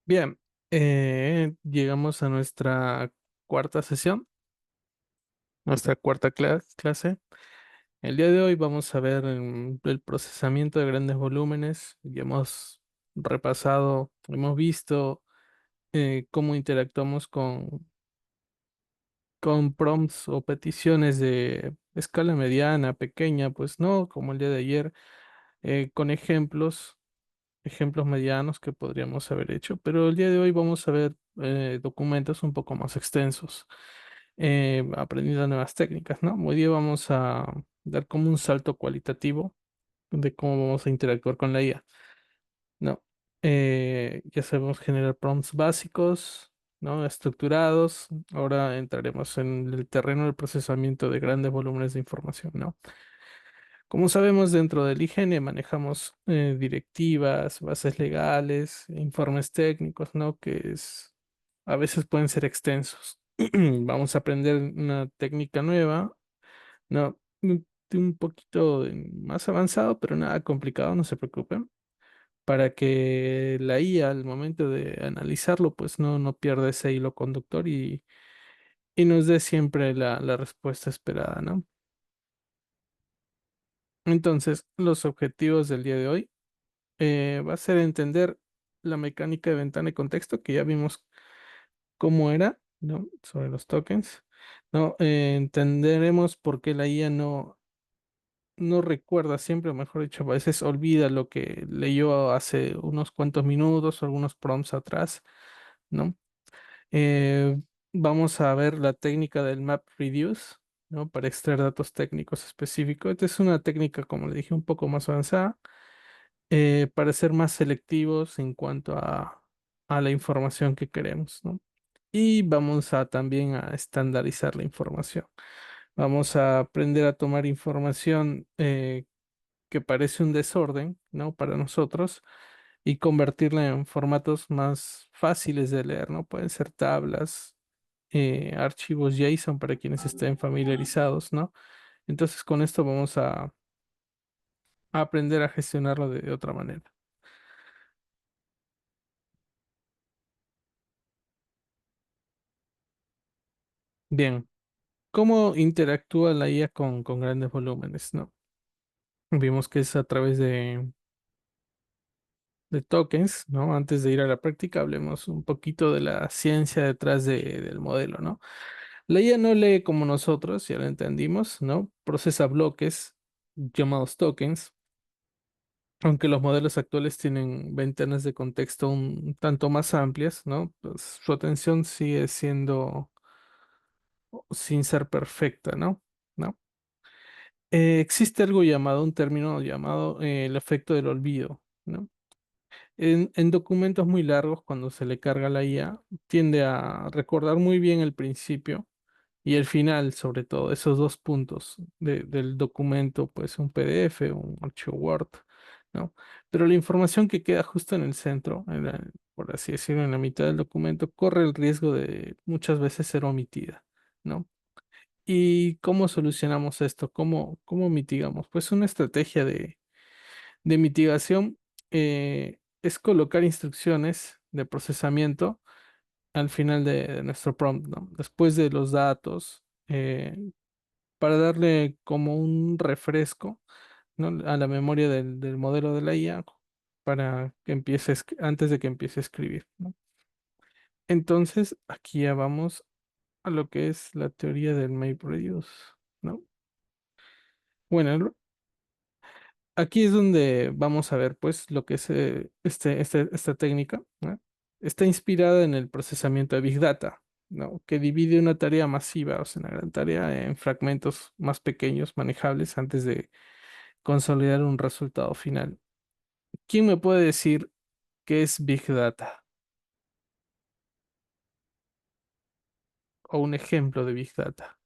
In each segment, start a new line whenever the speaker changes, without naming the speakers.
Bien, llegamos a nuestra cuarta sesión, nuestra cuarta clase. El día de hoy vamos a ver el procesamiento de grandes volúmenes. Ya hemos repasado, hemos visto cómo interactuamos con prompts o peticiones de escala mediana, pequeña, pues no, como el día de ayer, con ejemplos medianos que podríamos haber hecho, pero el día de hoy vamos a ver documentos un poco más extensos, aprendiendo nuevas técnicas, ¿no? Hoy día vamos a dar como un salto cualitativo de cómo vamos a interactuar con la IA, ¿no? Ya sabemos generar prompts básicos, ¿no? Estructurados. Ahora entraremos en el terreno del procesamiento de grandes volúmenes de información, ¿no? Como sabemos, dentro del IGN manejamos directivas, bases legales, informes técnicos, ¿no? A veces pueden ser extensos. Vamos a aprender una técnica nueva, ¿no? Un poquito más avanzado, pero nada complicado, no se preocupen, para que la IA al momento de analizarlo, pues no pierda ese hilo conductor y nos dé siempre la respuesta esperada, ¿no? Entonces, los objetivos del día de hoy va a ser entender la mecánica de ventana y contexto, que ya vimos cómo era, ¿no? Sobre los tokens, ¿no? Entenderemos por qué la IA no recuerda siempre, o mejor dicho, a veces olvida lo que leyó hace unos cuantos minutos o algunos prompts atrás, ¿no? Eh, Vamos a ver la técnica del map reduce, ¿no? Para extraer datos técnicos específicos. Esta es una técnica, como le dije, un poco más avanzada para ser más selectivos en cuanto a la información que queremos, ¿no? Y vamos a también a estandarizar la información. Vamos a aprender a tomar información que parece un desorden, ¿no? Para nosotros y convertirla en formatos más fáciles de leer, ¿no? Pueden ser tablas, archivos JSON para quienes estén familiarizados, ¿no? Entonces con esto vamos a aprender a gestionarlo de otra manera. Bien. ¿Cómo interactúa la IA con grandes volúmenes, ¿no? Vimos que es a través de tokens, ¿no? Antes de ir a la práctica, hablemos un poquito de la ciencia detrás del modelo, ¿no? La IA no lee como nosotros, ya lo entendimos, ¿no? Procesa bloques llamados tokens, aunque los modelos actuales tienen ventanas de contexto un tanto más amplias, ¿no? Pues su atención sigue siendo sin ser perfecta, ¿no? ¿No? Existe algo llamado, un término llamado el efecto del olvido, ¿no? En documentos muy largos, cuando se le carga la IA, tiende a recordar muy bien el principio y el final, sobre todo, esos dos puntos del documento, pues un PDF, un archivo Word, ¿no? Pero la información que queda justo en el centro, por así decirlo, en la mitad del documento, corre el riesgo de muchas veces ser omitida, ¿no? ¿Y cómo solucionamos esto? ¿Cómo mitigamos? Pues una estrategia de mitigación es colocar instrucciones de procesamiento al final de nuestro prompt, ¿no? Después de los datos, para darle como un refresco, ¿no? A la memoria del modelo de la IA para que antes de que empiece a escribir, ¿no? Entonces, aquí ya vamos a lo que es la teoría del MapReduce, ¿no? Bueno, aquí es donde vamos a ver, pues, lo que es esta técnica, ¿no? Está inspirada en el procesamiento de Big Data, ¿no? Que divide una tarea masiva, o sea, una gran tarea, en fragmentos más pequeños, manejables, antes de consolidar un resultado final. ¿Quién me puede decir qué es Big Data? O un ejemplo de Big Data.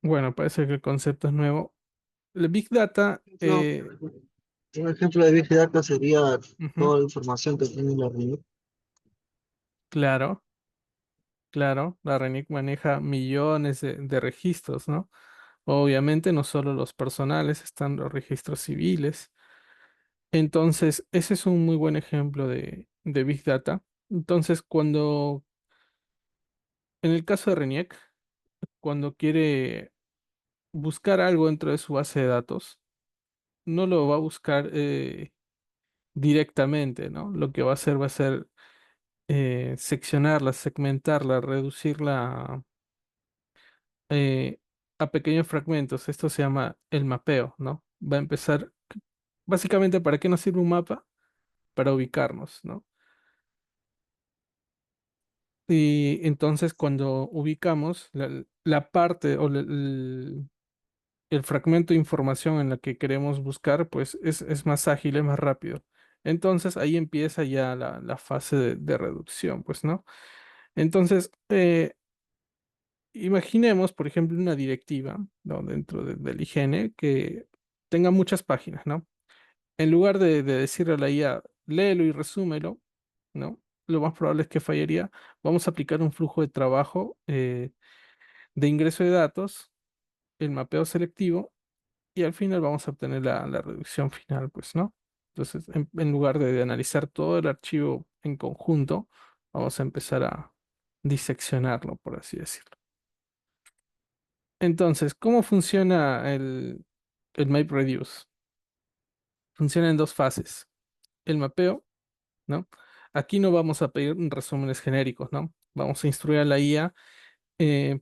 Bueno, parece que el concepto es nuevo. El Big Data,
Ejemplo- un ejemplo de Big Data sería
ujú.
toda la información que tiene la red.
Claro, claro, la RENIEC maneja millones de registros, ¿no? Obviamente no solo los personales, están los registros civiles. Entonces, ese es un muy buen ejemplo de Big Data. Entonces, en el caso de RENIEC, cuando quiere buscar algo dentro de su base de datos, no lo va a buscar directamente, ¿no? Lo que va a ser seccionarla, segmentarla, reducirla eh, a pequeños fragmentos. Esto se llama el mapeo, ¿no? Va a empezar, básicamente, ¿para qué nos sirve un mapa? Para ubicarnos, ¿no? Y entonces cuando ubicamos la parte o el fragmento de información en la que queremos buscar, pues es más ágil, es más rápido. Entonces ahí empieza ya la fase de reducción, pues, ¿no? Entonces, imaginemos, por ejemplo, una directiva, ¿no? Dentro del higiene que tenga muchas páginas, ¿no? En lugar de decirle a la IA, léelo y resúmelo, ¿no? Lo más probable es que fallaría. Vamos a aplicar un flujo de trabajo de ingreso de datos, el mapeo selectivo, y al final vamos a obtener la reducción final, pues, ¿no? Entonces, en lugar de analizar todo el archivo en conjunto, vamos a empezar a diseccionarlo, por así decirlo. Entonces, ¿cómo funciona el MapReduce? Funciona en dos fases. El mapeo, ¿no? Aquí no vamos a pedir resúmenes genéricos, ¿no? Vamos a instruir a la IA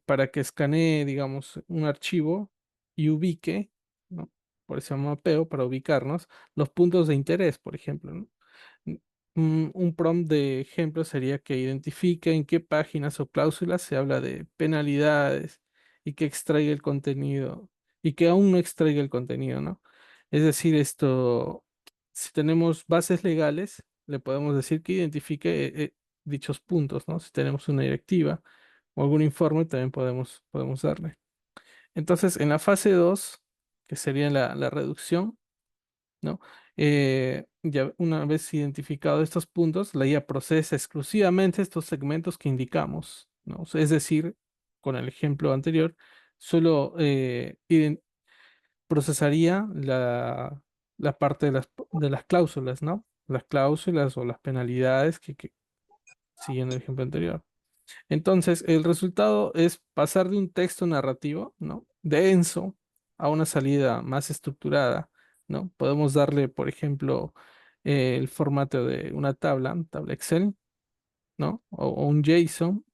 para que escanee, digamos, un archivo y ubique, ¿no? Por eso mapeo, para ubicarnos, los puntos de interés, por ejemplo, ¿no? Un prompt de ejemplo sería que identifique en qué páginas o cláusulas se habla de penalidades y que extraiga el contenido y que aún no extraiga el contenido, ¿no? Es decir, esto, si tenemos bases legales, le podemos decir que identifique dichos puntos, ¿no? Si tenemos una directiva o algún informe, también podemos darle. Entonces, en la fase 2 que sería la reducción, ¿no? Ya una vez identificados estos puntos, la IA procesa exclusivamente estos segmentos que indicamos, ¿no? O sea, es decir, con el ejemplo anterior, solo procesaría la parte de las cláusulas, ¿no? Las cláusulas o las penalidades que siguen el ejemplo anterior. Entonces, el resultado es pasar de un texto narrativo, ¿no? Denso a una salida más estructurada, ¿no? Podemos darle, por ejemplo, el formato de una tabla Excel, ¿no? O un JSON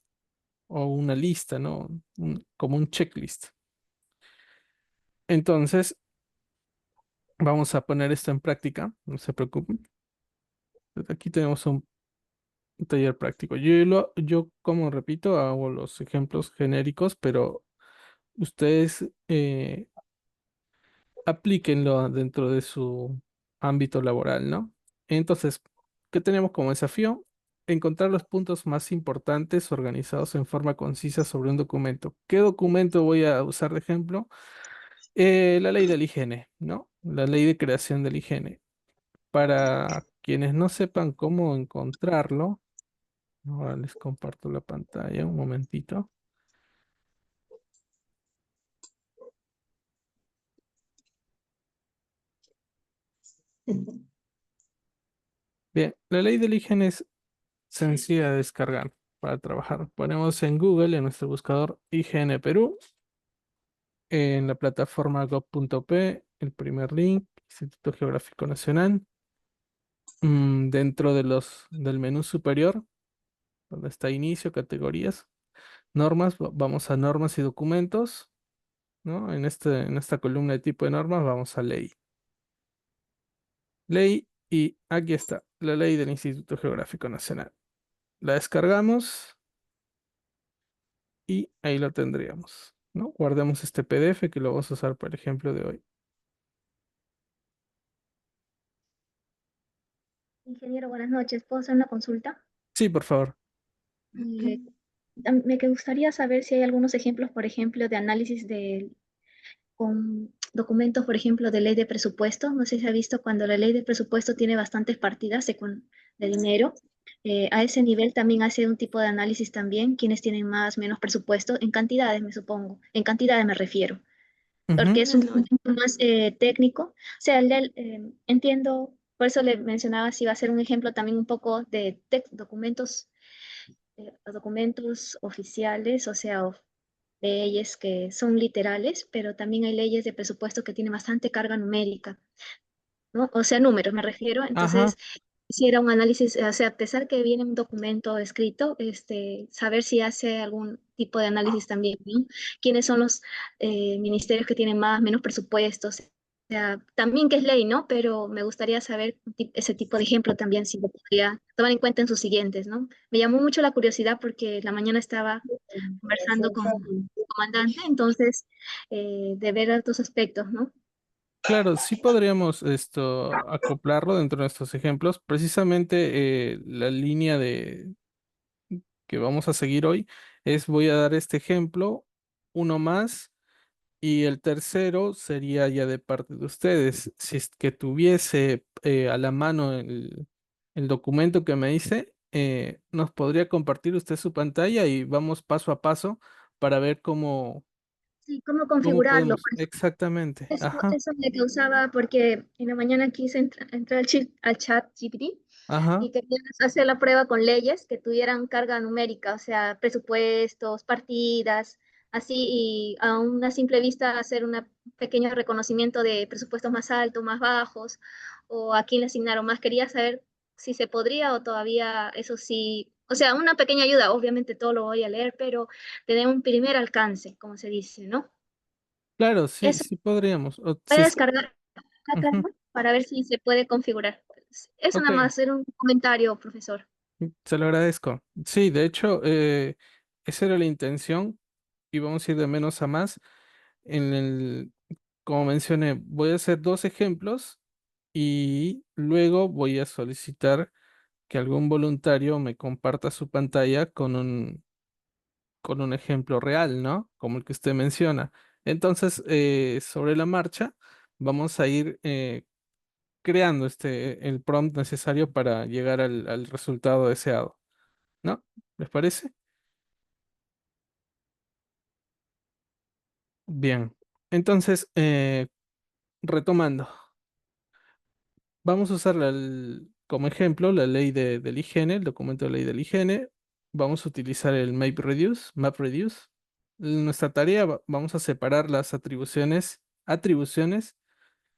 o una lista, ¿no? Como un checklist. Entonces, vamos a poner esto en práctica, no se preocupen. Aquí tenemos un taller práctico. Yo, como repito, hago los ejemplos genéricos, pero ustedes aplíquenlo dentro de su ámbito laboral, ¿no? Entonces, ¿qué tenemos como desafío? Encontrar los puntos más importantes organizados en forma concisa sobre un documento. ¿Qué documento voy a usar de ejemplo? La ley del higiene, ¿no? La ley de creación del higiene. Para quienes no sepan cómo encontrarlo, ahora les comparto la pantalla un momentito. Bien, la ley del higiene es sencilla de descargar para trabajar. Ponemos en Google, en nuestro buscador IGN Perú, en la plataforma gov.p, el primer link, Instituto Geográfico Nacional. Dentro del menú superior, donde está inicio, categorías, normas, vamos a normas y documentos, ¿no? En esta columna de tipo de normas vamos a ley. Ley, y aquí está, la ley del Instituto Geográfico Nacional. La descargamos y ahí lo tendríamos, ¿no? Guardemos este PDF que lo vamos a usar para el ejemplo de hoy.
Ingeniero, buenas noches. ¿Puedo hacer una consulta?
Sí, por favor.
Eh, Me gustaría saber si hay algunos ejemplos, por ejemplo, de análisis con documentos, por ejemplo, de ley de presupuesto. No sé si ha visto cuando la ley de presupuesto tiene bastantes partidas de dinero. A ese nivel también hace un tipo de análisis también, quienes tienen más, menos presupuesto, en cantidades me supongo, en cantidades me refiero, porque
Ujú.
es un poquito más técnico. O sea, entiendo, por eso le mencionaba si va a ser un ejemplo también un poco de documentos oficiales, o sea, leyes que son literales, pero también hay leyes de presupuesto que tienen bastante carga numérica, ¿no? O sea, números me refiero.
Ajá.
Entonces, hiciera un análisis, o sea, a pesar que viene un documento escrito, saber si hace algún tipo de análisis también, ¿no? ¿Quiénes son los ministerios que tienen más, menos presupuestos? O sea, también que es ley, ¿no? Pero me gustaría saber ese tipo de ejemplo también, si lo podría tomar en cuenta en sus siguientes, ¿no? Me llamó mucho la curiosidad porque la mañana estaba conversando con el comandante, entonces, de ver otros aspectos, ¿no?
Claro, sí podríamos esto acoplarlo dentro de nuestros ejemplos. Precisamente la línea de que vamos a seguir hoy es voy a dar este ejemplo, uno más, y el tercero sería ya de parte de ustedes. Si es que tuviese a la mano el documento que me dice, nos podría compartir usted su pantalla y vamos paso a paso para ver
Sí, cómo
cómo
configurarlo.
podemos. Exactamente.
Eso,
Ajá,
eso me causaba porque en la mañana quise entrar al chat GPT
ajá.
y quería hacer la prueba con leyes que tuvieran carga numérica, o sea, presupuestos, partidas, así, y a una simple vista hacer un pequeño reconocimiento de presupuestos más altos, más bajos, o a quién le asignaron más. Quería saber si se podría o todavía eso sí, o sea, una pequeña ayuda, obviamente todo lo voy a leer, pero tener un primer alcance, como se dice, ¿no?
Claro, sí,
Eso
sí podríamos.
voy
Si
a
es que-
descargar acá,
ujú.
¿no? Para ver si se puede configurar. Eso
Ok,
nada más, era un comentario, profesor.
se lo agradezco. Sí, de hecho, esa era la intención y vamos a ir de menos a más. En el, como mencioné, voy a hacer dos ejemplos y luego voy a solicitar que algún voluntario me comparta su pantalla con un ejemplo real, ¿no? Como el que usted menciona. Entonces, sobre la marcha, vamos a ir creando el prompt necesario para llegar al resultado deseado, ¿no? ¿Les parece? Bien. Entonces, retomando. Vamos a usar como ejemplo la ley del higiene, el documento de ley del higiene. Vamos a utilizar el MapReduce. En nuestra tarea vamos a separar las atribuciones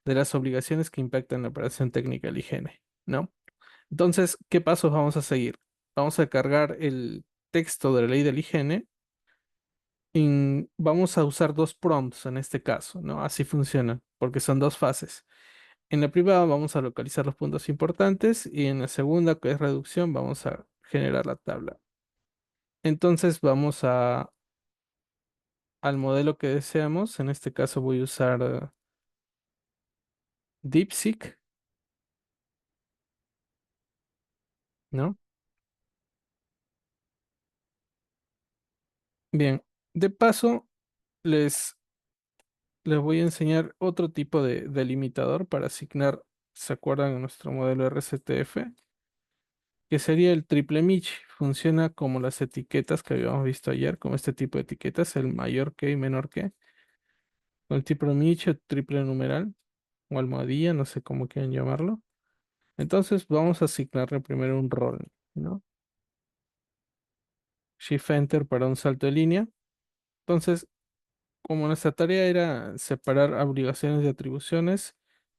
de las obligaciones que impactan la operación técnica del higiene, ¿no? Entonces, ¿qué pasos vamos a seguir? Vamos a cargar el texto de la ley del higiene y vamos a usar dos prompts en este caso, ¿no? Así funciona, porque son dos fases. En la primera vamos a localizar los puntos importantes y en la segunda, que es reducción, vamos a generar la tabla. Entonces vamos al modelo que deseamos. En este caso voy a usar DeepSeek, ¿no? Bien, de paso les, les voy a enseñar otro tipo de delimitador para asignar, ¿se acuerdan de nuestro modelo RCTF? Que sería el triple Mich. Funciona como las etiquetas que habíamos visto ayer, como este tipo de etiquetas, el mayor que y menor que. Con el triple Mich o triple numeral o almohadilla, no sé cómo quieren llamarlo. Entonces vamos a asignarle primero un rol, ¿no? Shift Enter para un salto de línea. Entonces, como nuestra tarea era separar obligaciones de atribuciones,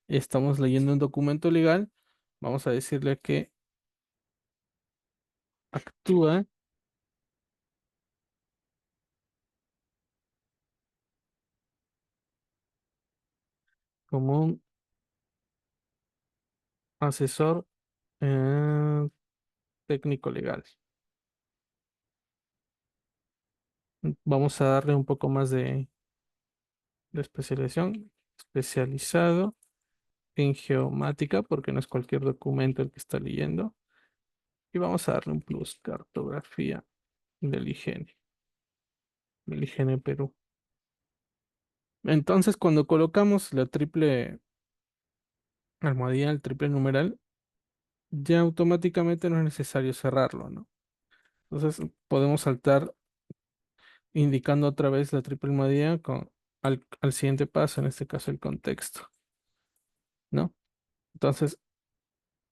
y estamos leyendo un documento legal, vamos a decirle que actúa como un asesor eh, técnico legal. Vamos a darle un poco más de especialización, especializado en geomática, porque no es cualquier documento el que está leyendo. Y vamos a darle un plus, cartografía del higiene Perú. Entonces, cuando colocamos la triple almohadilla, el triple numeral, ya automáticamente no es necesario cerrarlo, ¿no? Entonces podemos saltar indicando otra vez la triple almohadilla al siguiente paso, en este caso el contexto, ¿no? Entonces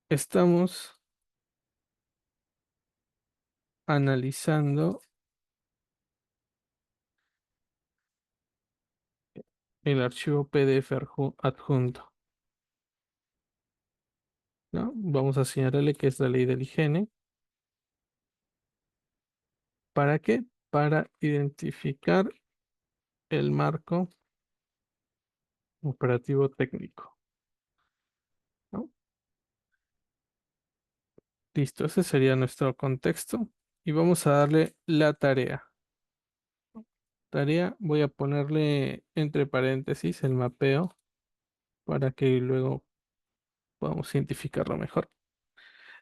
estamos analizando el archivo PDF adjunto, ¿no? Vamos a señalarle que es la ley del higiene. ¿Para qué? Para identificar el marco operativo técnico, ¿no? Listo, ese sería nuestro contexto. Y vamos a darle la tarea. Tarea, voy a ponerle entre paréntesis el mapeo para que luego podamos identificarlo mejor.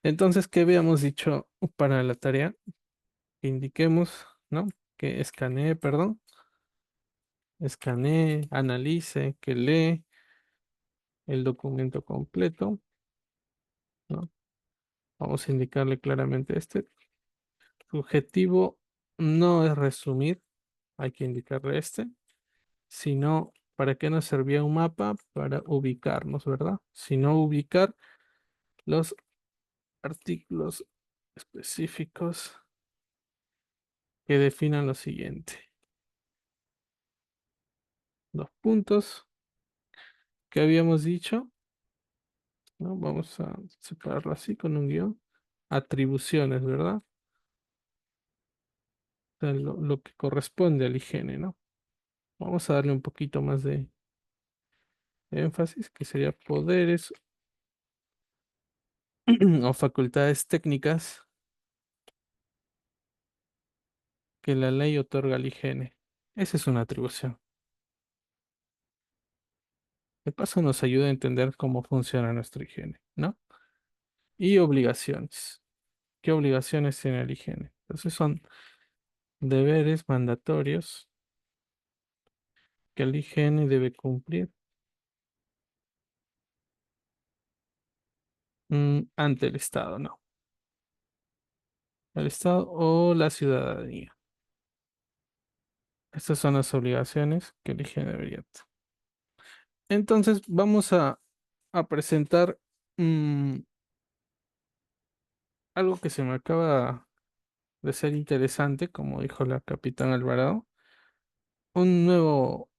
Entonces, ¿qué habíamos dicho para la tarea? Que indiquemos, ¿no? Que escanee, perdón, escanee, analice, que lee el documento completo, ¿no? Vamos a indicarle claramente este. Su objetivo no es resumir, hay que indicarle este, sino para qué nos servía un mapa, para ubicarnos, ¿verdad? Sino ubicar los artículos específicos que definan lo siguiente. Los puntos que habíamos dicho, ¿no? Vamos a separarlo así con un guión. Atribuciones, ¿verdad? O sea, lo que corresponde al higiene, ¿no? Vamos a darle un poquito más de énfasis, que sería poderes o facultades técnicas que la ley otorga al higiene. Esa es una atribución. De paso nos ayuda a entender cómo funciona nuestra higiene, ¿no? Y obligaciones. ¿Qué obligaciones tiene el higiene? Entonces son deberes mandatorios que el higiene debe cumplir ante el Estado, ¿no? El Estado o la ciudadanía. Estas son las obligaciones que el higiene debería tener. Entonces vamos a presentar mm, algo que se me acaba de ser interesante, como dijo la capitán Alvarado, un nuevo,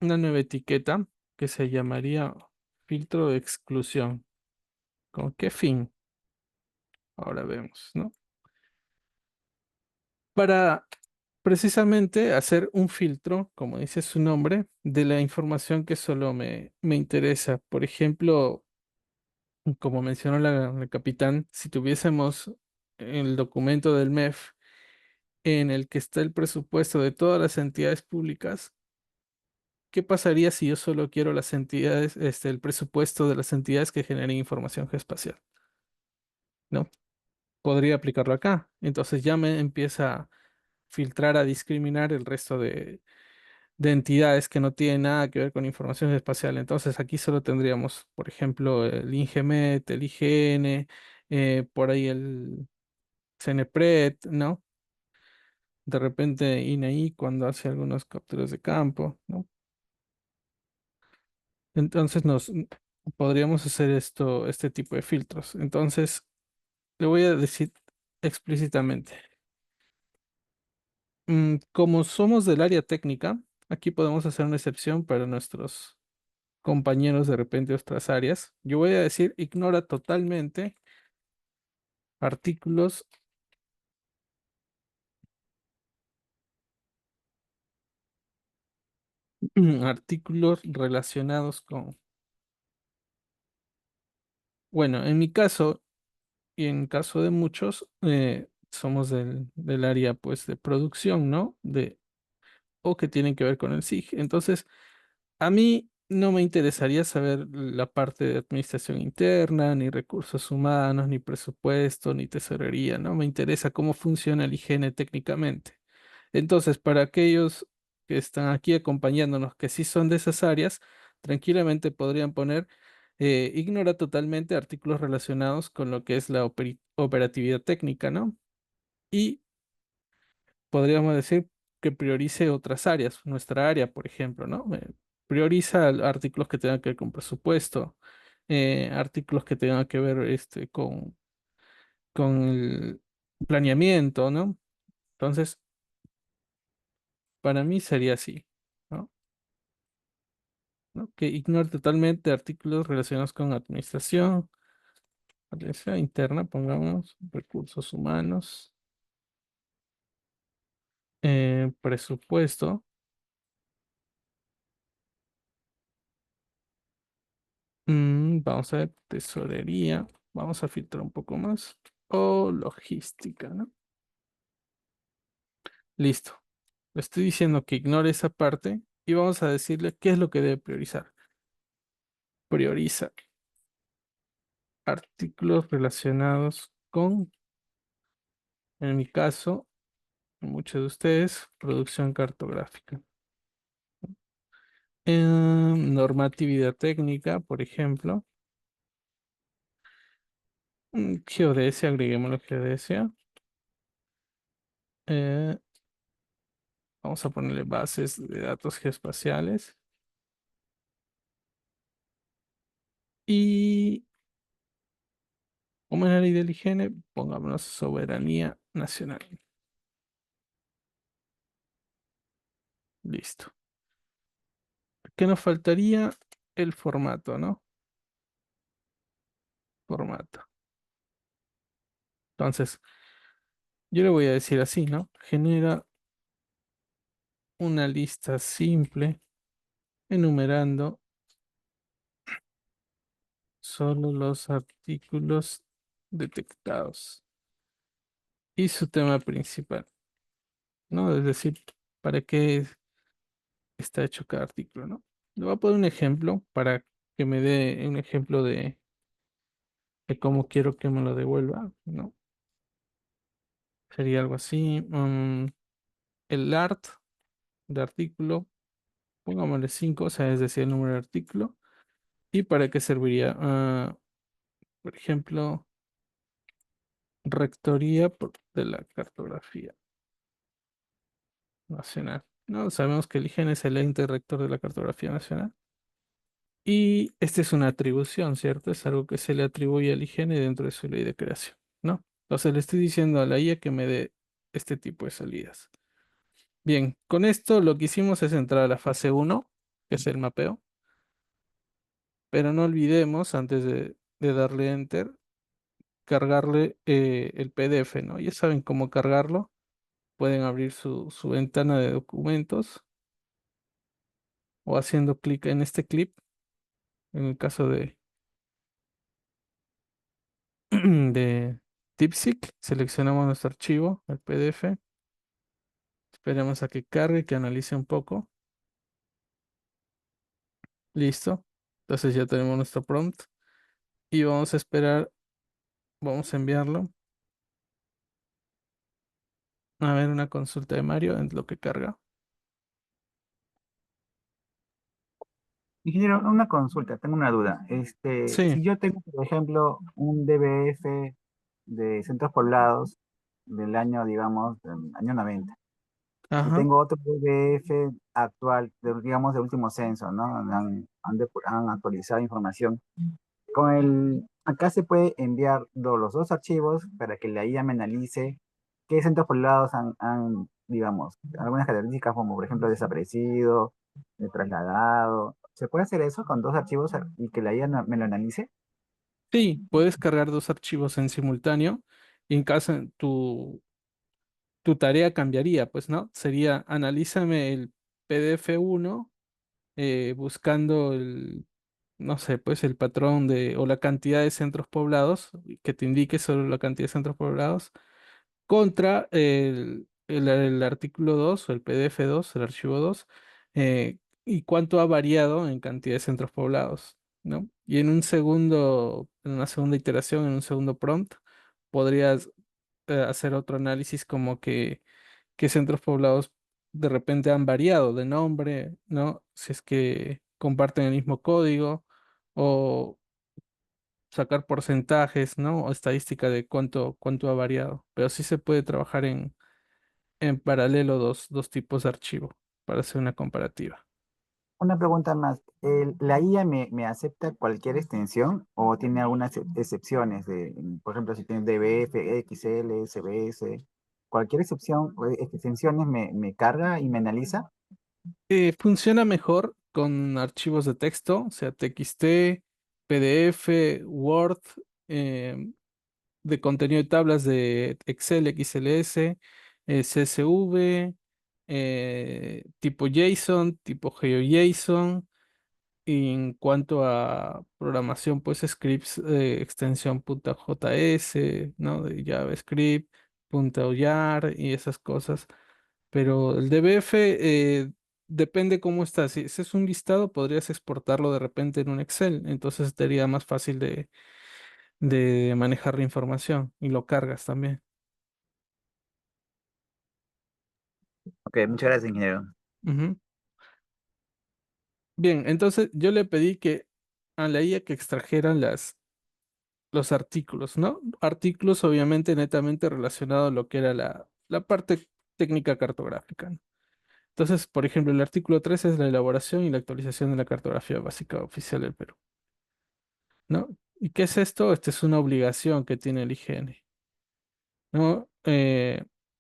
una nueva etiqueta que se llamaría filtro de exclusión. ¿Con qué fin? Ahora vemos, ¿no? Para precisamente hacer un filtro, como dice su nombre, de la información que solo me interesa. Por ejemplo, como mencionó la capitán, si tuviésemos el documento del MEF en el que está el presupuesto de todas las entidades públicas, ¿qué pasaría si yo solo quiero las entidades, el presupuesto de las entidades que generen información geoespacial? ¿No? Podría aplicarlo acá. Entonces ya me empieza a filtrar, a discriminar el resto de entidades que no tienen nada que ver con información espacial. Entonces aquí solo tendríamos, por ejemplo, el INGEMET, el IGN, por ahí el CENEPRED, ¿no? De repente INAI cuando hace algunos capturas de campo, ¿no? Entonces podríamos hacer este tipo de filtros. Entonces, le voy a decir explícitamente. Como somos del área técnica, aquí podemos hacer una excepción para nuestros compañeros de repente de otras áreas. Yo voy a decir, ignora totalmente artículos, artículos relacionados con, bueno, en mi caso y en caso de muchos, somos del área pues de producción, ¿no? O que tienen que ver con el SIG. Entonces, a mí no me interesaría saber la parte de administración interna, ni recursos humanos, ni presupuesto, ni tesorería, ¿no? Me interesa cómo funciona el higiene técnicamente. Entonces, para aquellos que están aquí acompañándonos, que sí son de esas áreas, tranquilamente podrían poner Ignora totalmente artículos relacionados con lo que es la operatividad técnica, ¿no? Y podríamos decir que priorice otras áreas, nuestra área, por ejemplo, ¿no? Prioriza artículos que tengan que ver con presupuesto, artículos que tengan que ver con el planeamiento, ¿no? Entonces, para mí sería así, ¿no? ¿No? Que ignore totalmente artículos relacionados con administración interna, pongamos, recursos humanos, presupuesto, vamos a ver, tesorería, vamos a filtrar un poco más, o logística, ¿no? Listo. Le estoy diciendo que ignore esa parte y vamos a decirle qué es lo que debe priorizar. Prioriza artículos relacionados con, en mi caso, muchos de ustedes, producción cartográfica. Normatividad técnica, por ejemplo. Geodesia, agreguémoslo geodesia. Eh, Vamos a ponerle bases de datos geoespaciales. Y como en la ley del higiene, pongámonos soberanía nacional. Listo. ¿Qué nos faltaría? El formato, ¿no? Formato. Entonces, yo le voy a decir así, ¿no? Genera una lista simple enumerando solo los artículos detectados y su tema principal, ¿no? Es decir, para qué está hecho cada artículo, ¿no? Le voy a poner un ejemplo para que me dé un ejemplo de cómo quiero que me lo devuelva, ¿no? Sería algo así. El art de artículo, pongámosle 5, o sea, es decir, el número de artículo. ¿Y para qué serviría? Por ejemplo, rectoría de la cartografía nacional. No, sabemos que el IGN es el ente rector de la cartografía nacional. Y esta es una atribución, ¿cierto? Es algo que se le atribuye al IGN dentro de su ley de creación, ¿no? Entonces le estoy diciendo a la IA que me dé este tipo de salidas. Bien, con esto lo que hicimos es entrar a la fase uno, que es el mapeo, pero no olvidemos, antes de darle enter, cargarle el PDF, ¿no? Ya saben cómo cargarlo. Pueden abrir su ventana de documentos o haciendo clic en este clip, en el caso de DeepSeek, seleccionamos nuestro archivo, el PDF, esperemos a que cargue, que analice un poco. Listo. Entonces ya tenemos nuestro prompt y vamos a esperar, vamos a enviarlo. A ver una consulta de Mario en lo que carga.
Ingeniero, una consulta, tengo una duda.
Sí,
Si yo tengo, por ejemplo, un DBF de centros poblados del año, digamos, del año 90, y
ajá.
tengo otro DBF actual, digamos, del último censo, ¿no? Han actualizado información. Acá se puede enviar los dos archivos para que la IA me analice qué centros poblados digamos, algunas características como por ejemplo desaparecido, trasladado. ¿Se puede hacer eso con dos archivos y que la IA me lo analice?
Sí, puedes cargar dos archivos en simultáneo y en caso tu tarea cambiaría, pues, ¿no? Sería analízame el PDF 1 buscando no sé, pues el patrón o la cantidad de centros poblados, que te indique solo la cantidad de centros poblados, contra el artículo 2 o el PDF 2, el archivo 2, y cuánto ha variado en cantidad de centros poblados, ¿no? Y en una segunda iteración, en un segundo prompt, podrías hacer otro análisis como que qué centros poblados de repente han variado de nombre, ¿no? Si es que comparten el mismo código sacar porcentajes, ¿no? O estadística de cuánto ha variado. Pero sí se puede trabajar en paralelo dos tipos de archivo para hacer una comparativa.
Una pregunta más. ¿La IA me acepta cualquier extensión o tiene algunas excepciones? Por ejemplo, si tiene DBF, XL, SBS, cualquier excepción o extensiones me carga y me analiza.
Funciona mejor con archivos de texto, o sea, TXT, PDF, Word, eh, de contenido de tablas de Excel, XLS, CSV, tipo JSON, tipo GeoJSON. Y en cuanto a programación, pues scripts, extensión .js, ¿no? De JavaScript, .jar y esas cosas. Pero el DBF depende cómo está. Si ese es un listado, podrías exportarlo de repente en un Excel. Entonces sería más fácil de manejar la información y lo cargas también.
Ok, muchas gracias, ingeniero.
Ujú. Bien, entonces yo le pedí que a la IA que extrajeran los artículos, ¿no? Artículos obviamente netamente relacionados a lo que era la parte técnica cartográfica, ¿no? Entonces, por ejemplo, el artículo 3 es la elaboración y la actualización de la cartografía básica oficial del Perú, ¿no? ¿Y qué es esto? Esta es una obligación que tiene el IGN, ¿no?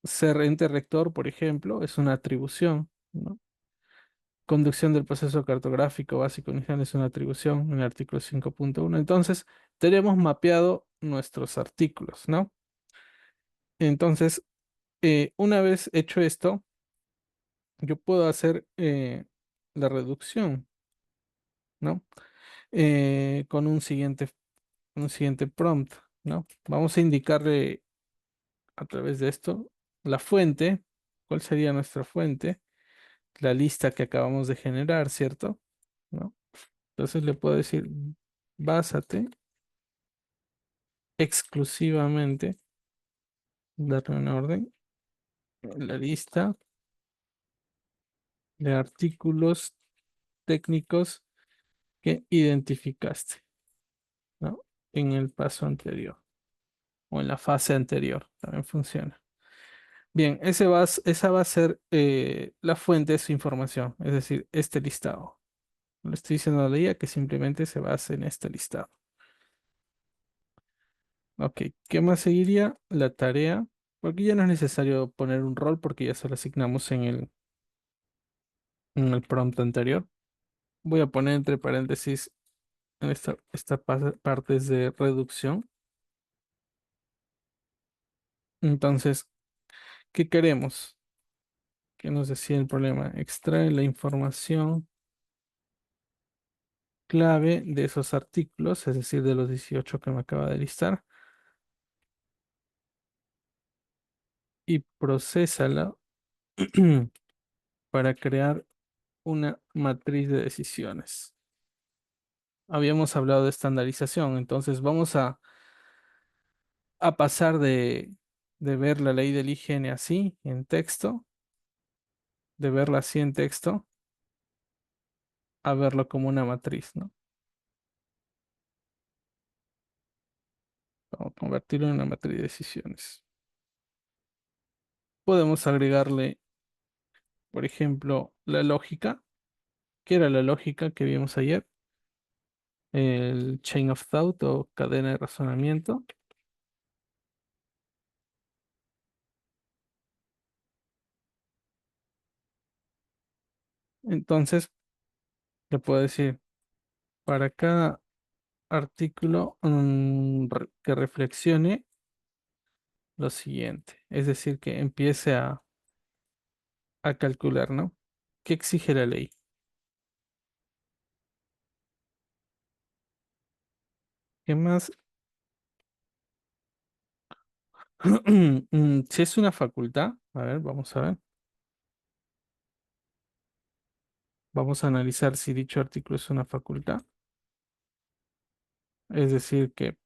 Ser ente rector, por ejemplo, es una atribución, ¿no? Conducción del proceso cartográfico básico inicial es una atribución en el artículo 5.1. Entonces, tenemos mapeado nuestros artículos, ¿no? Entonces, una vez hecho esto, yo puedo hacer la reducción, ¿no? Con un siguiente prompt, ¿no? Vamos a indicarle a través de esto la fuente. ¿Cuál sería nuestra fuente? La lista que acabamos de generar, ¿cierto? ¿No? Entonces le puedo decir, básate exclusivamente, darle un orden, en la lista de artículos técnicos que identificaste, ¿no? En el paso anterior o en la fase anterior, también funciona. Bien, esa va a ser la fuente de su información, es decir, este listado. Le estoy diciendo a la IA que simplemente se base en este listado. Ok, ¿qué más seguiría? La tarea, porque ya no es necesario poner un rol porque ya se lo asignamos en el prompt anterior. Voy a poner entre paréntesis en esta parte es de reducción. Entonces, ¿qué queremos? ¿Qué nos decía el problema? Extrae la información clave de esos artículos, es decir, de los 18 que me acaba de listar, y procésala para crear una matriz de decisiones. Habíamos hablado de estandarización, entonces vamos a pasar de ver la ley del IGN así, en texto, de verla así en texto, a verlo como una matriz, ¿no? Vamos a convertirlo en una matriz de decisiones. Podemos agregarle, por ejemplo, la lógica, que era la lógica que vimos ayer, el chain of thought o cadena de razonamiento. Entonces, le puedo decir, para cada artículo que reflexione lo siguiente, es decir, que empiece a calcular, ¿no? ¿Qué exige la ley? ¿Qué más? Si es una facultad, a ver, vamos a ver. Vamos a analizar si dicho artículo es una facultad, es decir, que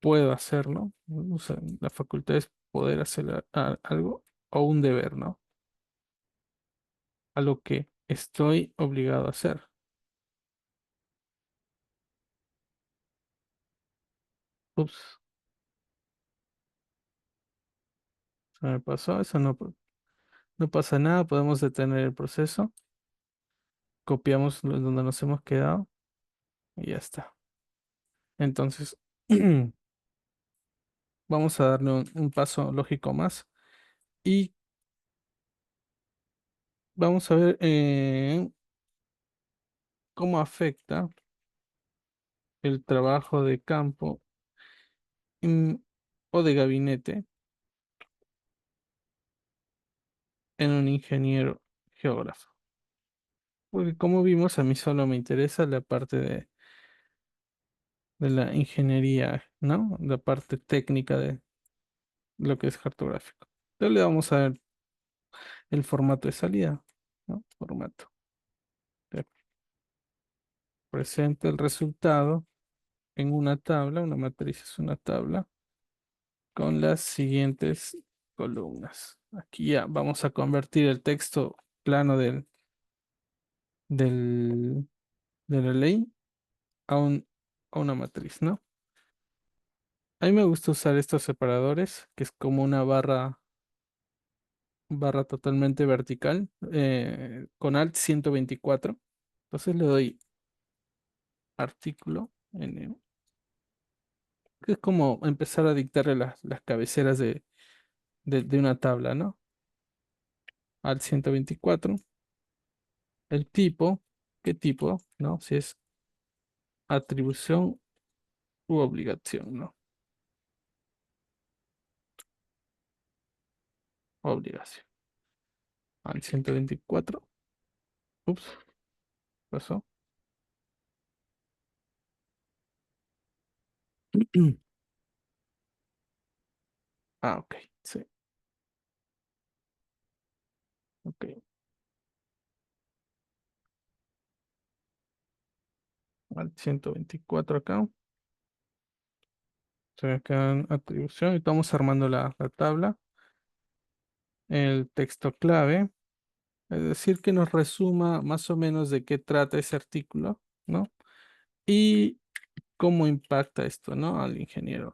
puedo hacerlo. O sea, la facultad es poder hacer algo o un deber, ¿no? A lo que estoy obligado a hacer. Ups, se me pasó, eso no, no pasa nada, podemos detener el proceso, copiamos donde nos hemos quedado y ya está. Entonces, vamos a darle un paso lógico más y vamos a ver cómo afecta el trabajo de campo mm, o de gabinete en un ingeniero geógrafo. Porque como vimos, a mí solo me interesa la parte de la ingeniería, ¿no? La parte técnica de lo que es cartográfico. Entonces le vamos a ver el formato de salida, ¿no? Formato. Te presenta el resultado en una tabla, una matriz es una tabla con las siguientes columnas. Aquí ya vamos a convertir el texto plano del, de la ley a, a una matriz, ¿no? A mí me gusta usar estos separadores, que es como una barra totalmente vertical, con Alt 124. Entonces le doy artículo N, que es como empezar a dictarle las cabeceras de una tabla, ¿no? Alt 124. El tipo, ¿qué tipo? ¿No? Si es atribución u obligación, ¿no? Obligación. Alt 124. Ups, pasó. Ah, ok, sí, ok. Alt 124 acá. Se me quedan atribución y estamos armando la tabla. El texto clave, es decir, que nos resuma más o menos de qué trata ese artículo, ¿no? Y cómo impacta esto, ¿no? Al ingeniero.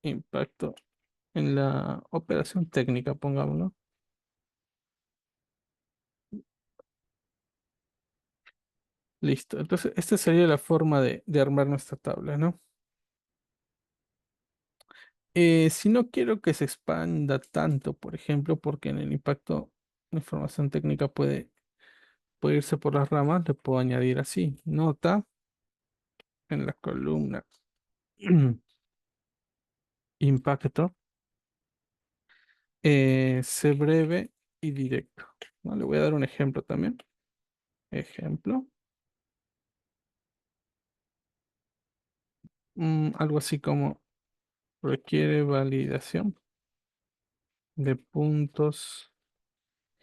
Impacto en la operación técnica, pongámoslo. Listo. Entonces, esta sería la forma de armar nuestra tabla, ¿no? Si no quiero que se expanda tanto, por ejemplo, porque en el impacto la información técnica puede irse por las ramas, le puedo añadir así, nota en la columna impacto, sé breve y directo. ¿No? Le voy a dar un ejemplo también. Ejemplo. Algo así como requiere validación de puntos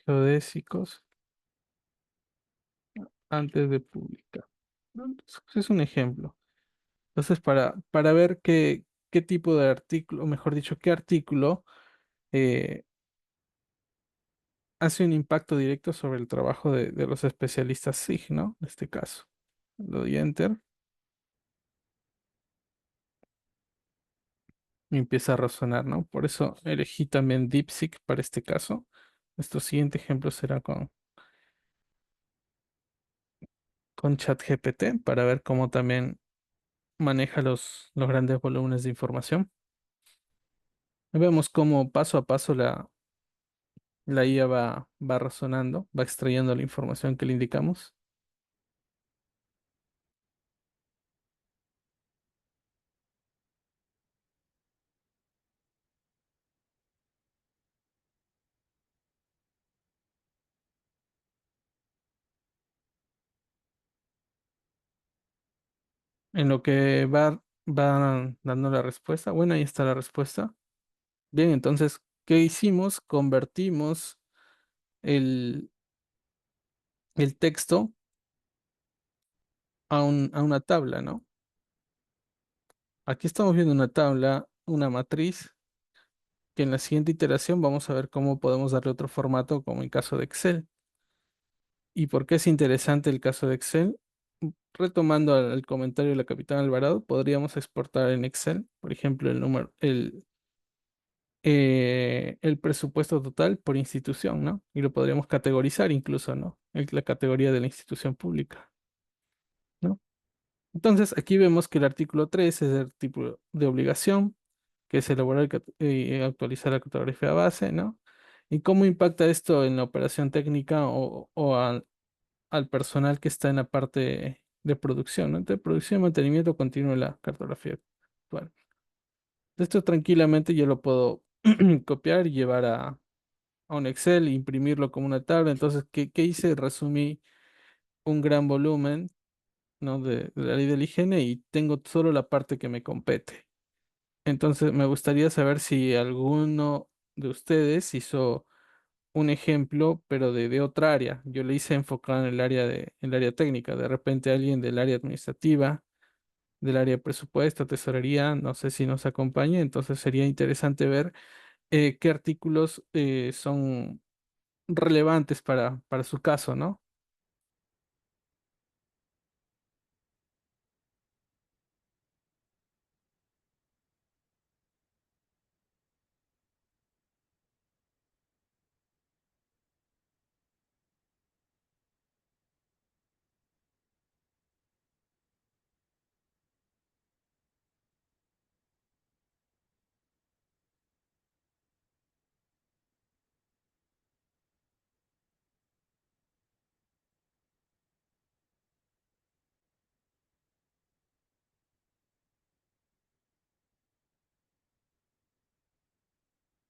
geodésicos antes de publicar. ¿No? Entonces, es un ejemplo. Entonces, para ver qué tipo de artículo, o mejor dicho, qué artículo eh, hace un impacto directo sobre el trabajo de los especialistas SIG, ¿no? En este caso. Le doy Enter y empieza a razonar, ¿no? Por eso elegí también DeepSeek para este caso. Nuestro siguiente ejemplo será con ChatGPT para ver cómo también maneja los grandes volúmenes de información. Vemos cómo paso a paso la IA va razonando, va extrayendo la información que le indicamos. En lo que va dando la respuesta. Bueno, ahí está la respuesta. Bien, entonces, ¿qué hicimos? Convertimos el, el texto a una tabla, ¿no? Aquí estamos viendo una tabla, una matriz, que en la siguiente iteración vamos a ver cómo podemos darle otro formato, como el caso de Excel. ¿Y por qué es interesante el caso de Excel? retomando al comentario de la capitana Alvarado, podríamos exportar en Excel, por ejemplo, el presupuesto total por institución, ¿no? Y lo podríamos categorizar incluso, ¿no? La categoría de la institución pública, ¿no? Entonces, aquí vemos que el artículo 3 es el tipo de obligación, que es elaborar y actualizar la cartografía base, ¿no? ¿Y cómo impacta esto en la operación técnica o al personal que está en la parte de producción, ¿no? Entonces, producción y mantenimiento continuo de la cartografía actual. Esto tranquilamente yo lo puedo copiar y llevar a un Excel, e imprimirlo como una tabla. Entonces, ¿qué hice? Resumí un gran volumen, ¿no? de la ley de la higiene y tengo solo la parte que me compete. Entonces, me gustaría saber si alguno de ustedes hizo un ejemplo, pero de otra área. Yo le hice enfocado en el área técnica. De repente alguien del área administrativa, del área de presupuesto, tesorería, no sé si nos acompaña. Entonces, sería interesante ver qué artículos son relevantes para su caso, ¿no?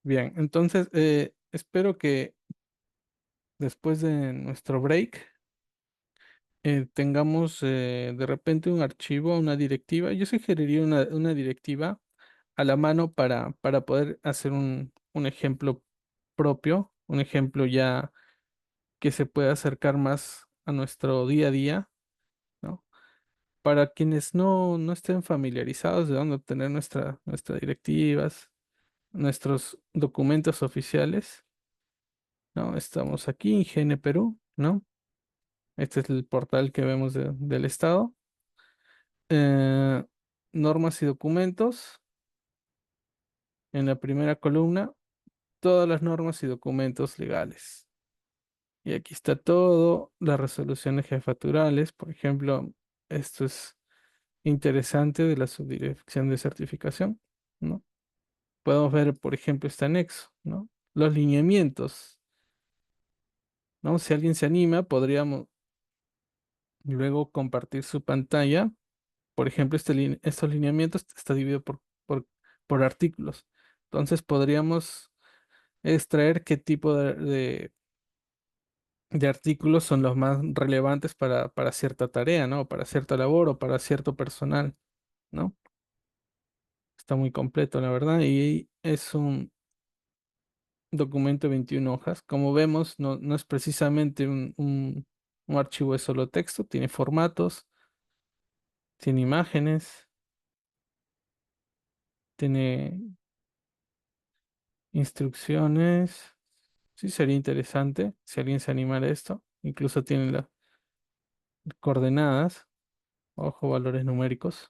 Bien, entonces espero que después de nuestro break tengamos de repente un archivo, una directiva. Yo sugeriría una directiva a la mano para poder hacer un ejemplo propio, un ejemplo ya que se pueda acercar más a nuestro día a día, ¿no? Para quienes no estén familiarizados de dónde obtener nuestras directivas, nuestros documentos oficiales, ¿no? Estamos aquí, Higiene Perú, ¿no? Este es el portal que vemos del Estado. Eh, Normas y documentos. En la primera columna, todas las normas y documentos legales. Y aquí está todo, las resoluciones jefaturales, por ejemplo, esto es interesante de la subdirección de certificación, ¿no? Podemos ver, por ejemplo, este anexo, ¿no? Los lineamientos, ¿no? Si alguien se anima, podríamos luego compartir su pantalla. Por ejemplo, estos lineamientos está dividido por artículos. Entonces podríamos extraer qué tipo de artículos son los más relevantes para cierta tarea, ¿no? Para cierta labor o para cierto personal, ¿no? Está muy completo, la verdad, y es un documento de 21 hojas. Como vemos, no es precisamente un archivo de solo texto, tiene formatos, tiene imágenes, tiene instrucciones. Sí, sería interesante si alguien se animara a esto. Incluso tiene las coordenadas, ojo, valores numéricos.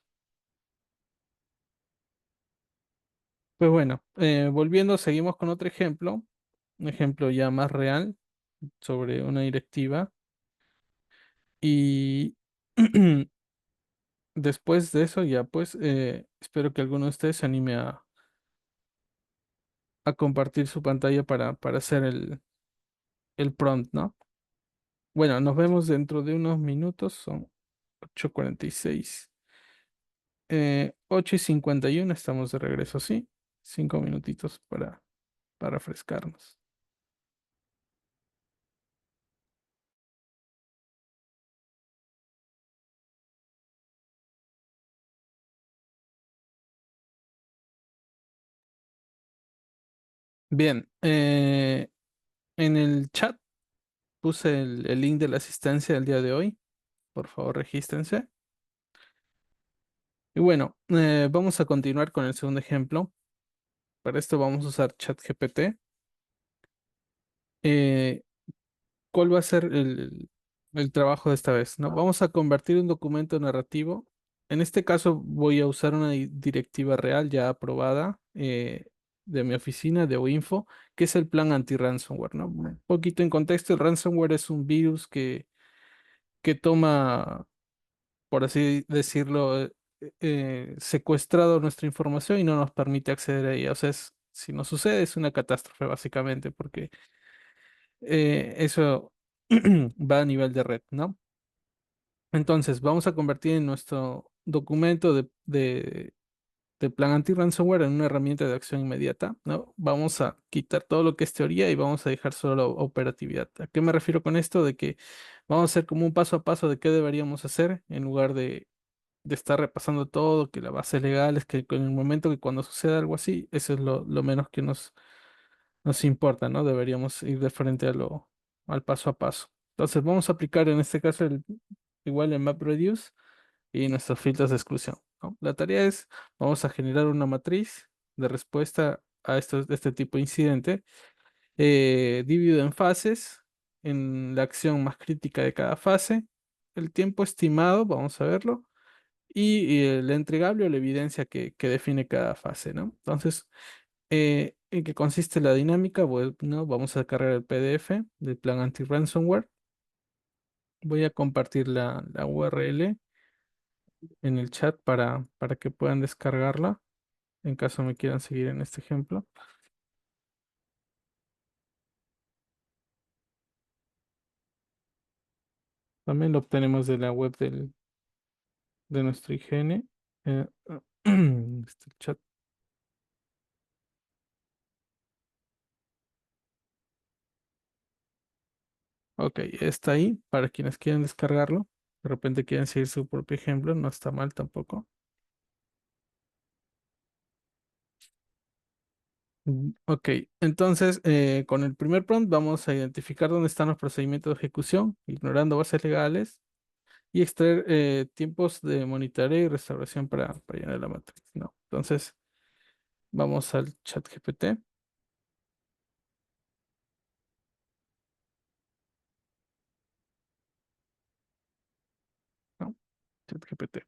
Pues bueno, volviendo, seguimos con otro ejemplo, un ejemplo ya más real sobre una directiva. Y después de eso, ya pues, espero que alguno de ustedes se anime a compartir su pantalla para hacer el prompt, ¿no? Bueno, nos vemos dentro de unos minutos, son 8:46. 8:51 estamos de regreso, ¿sí? 5 minutitos para refrescarnos. Bien, en el chat puse el link de la asistencia del día de hoy. Por favor, regístrense. Y bueno, vamos a continuar con el segundo ejemplo. Para esto vamos a usar ChatGPT. Eh, ¿Cuál va a ser el trabajo de esta vez, ¿no? Vamos a convertir un documento narrativo. En este caso voy a usar una directiva real ya aprobada de mi oficina de OINFO, que es el plan anti-ransomware, ¿no? Un poquito en contexto, el ransomware es un virus que toma, por así decirlo, secuestrado nuestra información y no nos permite acceder a ella. O sea, si nos sucede es una catástrofe básicamente, porque eso va a nivel de red, ¿no? Entonces, vamos a convertir en nuestro documento de plan anti-ransomware en una herramienta de acción inmediata, ¿no? Vamos a quitar todo lo que es teoría y vamos a dejar solo la operatividad. ¿A qué me refiero con esto? De que vamos a hacer como un paso a paso de qué deberíamos hacer en lugar de estar repasando todo, que la base legal es que en el momento que cuando suceda algo así, eso es lo menos que nos importa, ¿no? Deberíamos ir de frente al paso a paso. Entonces, vamos a aplicar en este caso igual el MapReduce y nuestros filtros de exclusión, ¿no? La tarea es, vamos a generar una matriz de respuesta a este tipo de incidente, dividido en fases, en la acción más crítica de cada fase, el tiempo estimado, vamos a verlo, y el entregable o la evidencia que define cada fase, ¿no? Entonces, ¿en qué consiste la dinámica? Bueno, vamos a cargar el PDF del plan anti-ransomware. Voy a compartir la URL en el chat para que puedan descargarla en caso me quieran seguir en este ejemplo. También lo obtenemos de la web de nuestro IGN. Eh, este chat. Ok, está ahí para quienes quieran descargarlo. De repente quieren seguir su propio ejemplo, no está mal tampoco. Ok, entonces con el primer prompt vamos a identificar dónde están los procedimientos de ejecución, ignorando bases legales, y extraer tiempos de monitoreo y restauración para llenar la matriz, ¿no? Entonces vamos al chat GPT, ¿no? Chat GPT.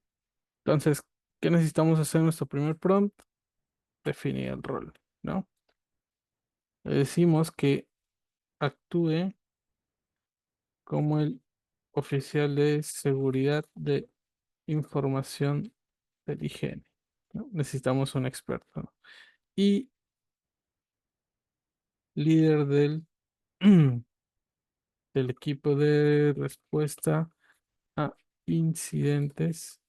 Entonces, ¿qué necesitamos hacer en nuestro primer prompt? Definir el rol, ¿no? Le decimos que actúe como el oficial de seguridad de información del higiene, ¿no? Necesitamos un experto, ¿no? Y líder del equipo de respuesta a incidentes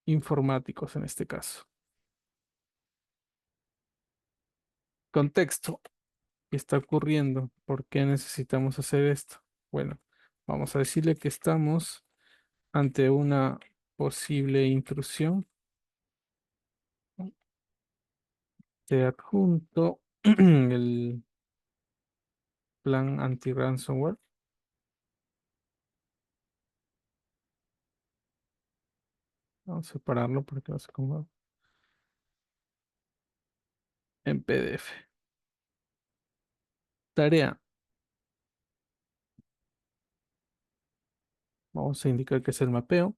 informáticos en este caso. Contexto. ¿Qué está ocurriendo? ¿Por qué necesitamos hacer esto? Bueno, vamos a decirle que estamos ante una posible intrusión. Te adjunto el plan anti-ransomware. Vamos a separarlo porque no se acomoda en PDF. Tarea. Vamos a indicar que es el mapeo,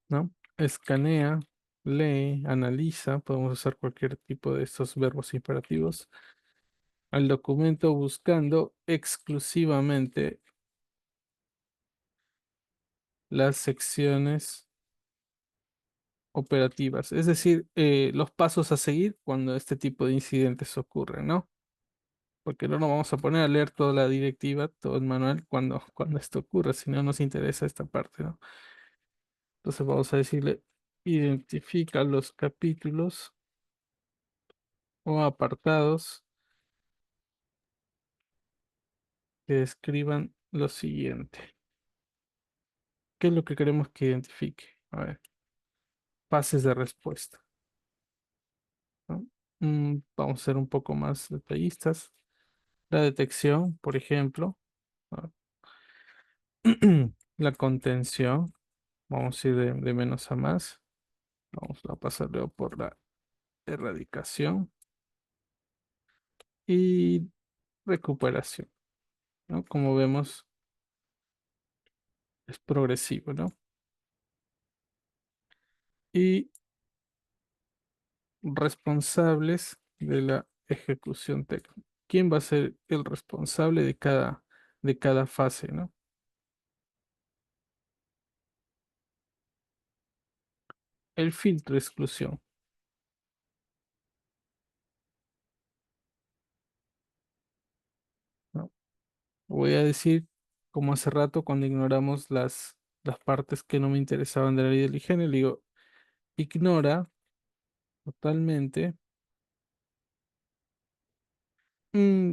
¿no? Escanea, lee, analiza. Podemos usar cualquier tipo de estos verbos imperativos al documento buscando exclusivamente las secciones operativas, es decir, los pasos a seguir cuando este tipo de incidentes ocurren, ¿no? Porque no nos vamos a poner a leer toda la directiva, todo el manual cuando esto ocurra, si no nos interesa esta parte, ¿no? Entonces vamos a decirle, identifica los capítulos o apartados que describan lo siguiente. ¿Qué es lo que queremos que identifique? A ver, fases de respuesta, ¿no? Vamos a ser un poco más detallistas. La detección, por ejemplo, ¿no? La contención, vamos a ir de menos a más. Vamos a pasar luego por la erradicación y recuperación, ¿no? Como vemos, Es progresivo, ¿no? Y responsables de la ejecución técnica. ¿Quién va a ser el responsable de cada fase, ¿no? El filtro de exclusión, ¿no? Voy a decir, como hace rato, cuando ignoramos las partes que no me interesaban de la ley del higiene, le digo, ignora totalmente mm,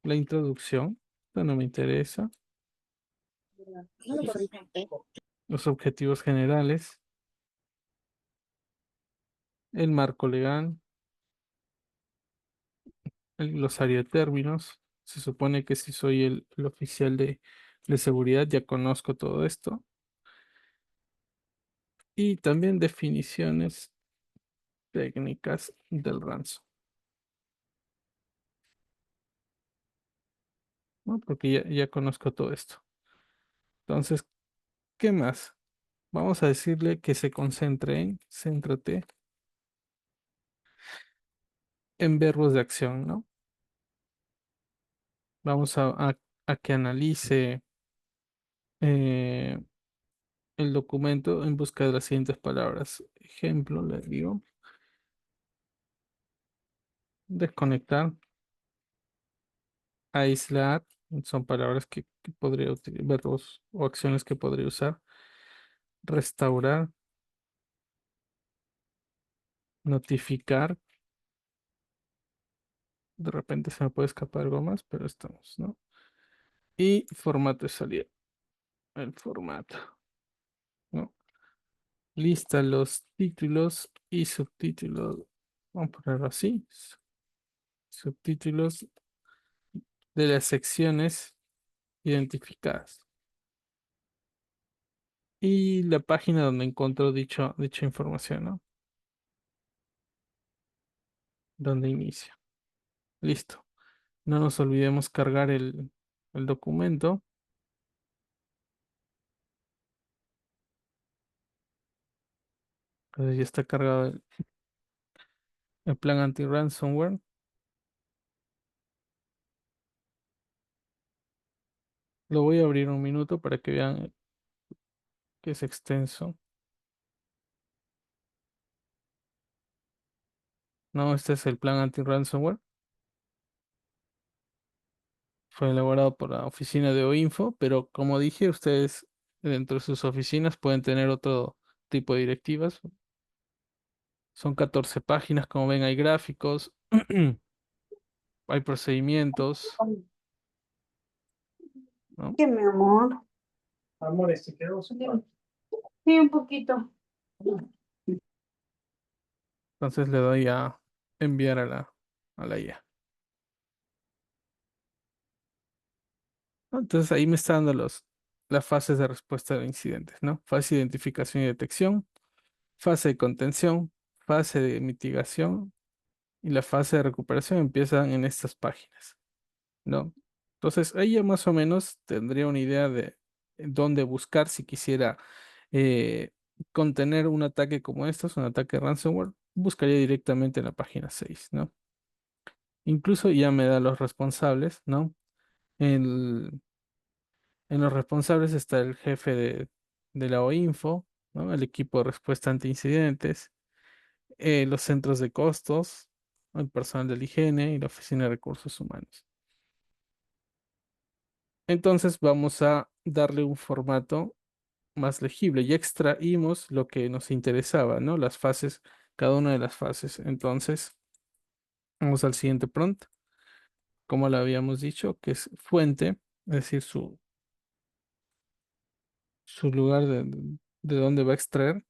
la introducción, esto no me interesa, los objetivos generales, el marco legal, el glosario de términos. Se supone que si soy el oficial de seguridad ya conozco todo esto. Y también definiciones técnicas del ransom, ¿no? Porque ya conozco todo esto. Entonces, ¿qué más? Vamos a decirle que se concentre céntrate en verbos de acción, ¿no? Vamos a que analice eh, el documento en busca de las siguientes palabras. Ejemplo, le digo, desconectar, aislar, son palabras que podría utilizar, verbos o acciones que podría usar. Restaurar, notificar, de repente se me puede escapar algo más, pero estamos, ¿no? Y formato de salida, el formato, ¿no? Lista los títulos y subtítulos, vamos a ponerlo así, subtítulos de las secciones identificadas. Y la página donde encontró dicha información, ¿no? Donde inicia. Listo. No nos olvidemos cargar el documento. Ya está cargado el plan anti-ransomware. Lo voy a abrir un minuto para que vean que es extenso. No, este es el plan anti-ransomware. Fue elaborado por la oficina de OINFO, pero como dije, ustedes dentro de sus oficinas pueden tener otro tipo de directivas. Son 14 páginas, como ven, hay gráficos, hay procedimientos, ¿no?
¿Qué, mi amor? Amor, ¿este quedó solo? Sí, un poquito.
Entonces le doy a enviar a la IA. Entonces ahí me está dando las fases de respuesta de incidentes, ¿no? Fase de identificación y detección, fase de contención, fase de mitigación y la fase de recuperación empiezan en estas páginas, ¿no? Entonces ahí ya más o menos tendría una idea de dónde buscar si quisiera eh, contener un ataque como estos, un ataque ransomware, buscaría directamente en la página 6, ¿no? Incluso ya me da los responsables, ¿no? El, en los responsables está el jefe de la OINFO, ¿no? El equipo de respuesta ante incidentes, los centros de costos, el personal de la higiene y la oficina de recursos humanos. Entonces vamos a darle un formato más legible. Ya extraímos lo que nos interesaba, ¿no? Las fases, cada una de las fases. Entonces, vamos al siguiente prompt, como lo habíamos dicho, que es fuente, es decir, su lugar de donde va a extraer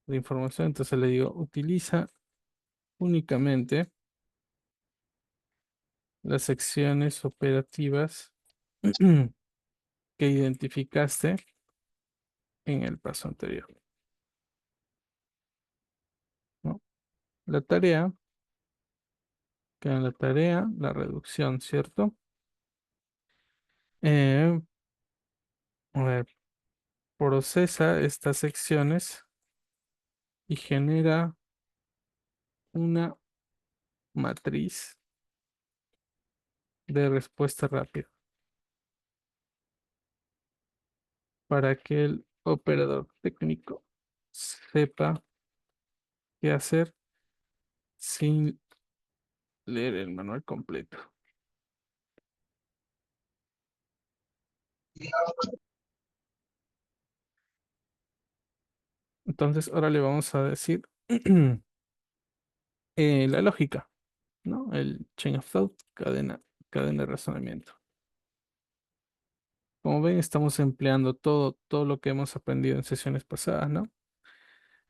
la información. Entonces le digo, utiliza únicamente las secciones operativas que identificaste en el paso anterior, ¿no? La tarea, que en la tarea, la reducción, ¿cierto? Eh, A ver, procesa estas secciones y genera una matriz de respuesta rápida para que el operador técnico sepa qué hacer sin leer el manual completo. Entonces, ahora le vamos a decir la lógica, ¿no? El chain of thought, cadena de razonamiento. Como ven, estamos empleando todo lo que hemos aprendido en sesiones pasadas, ¿no?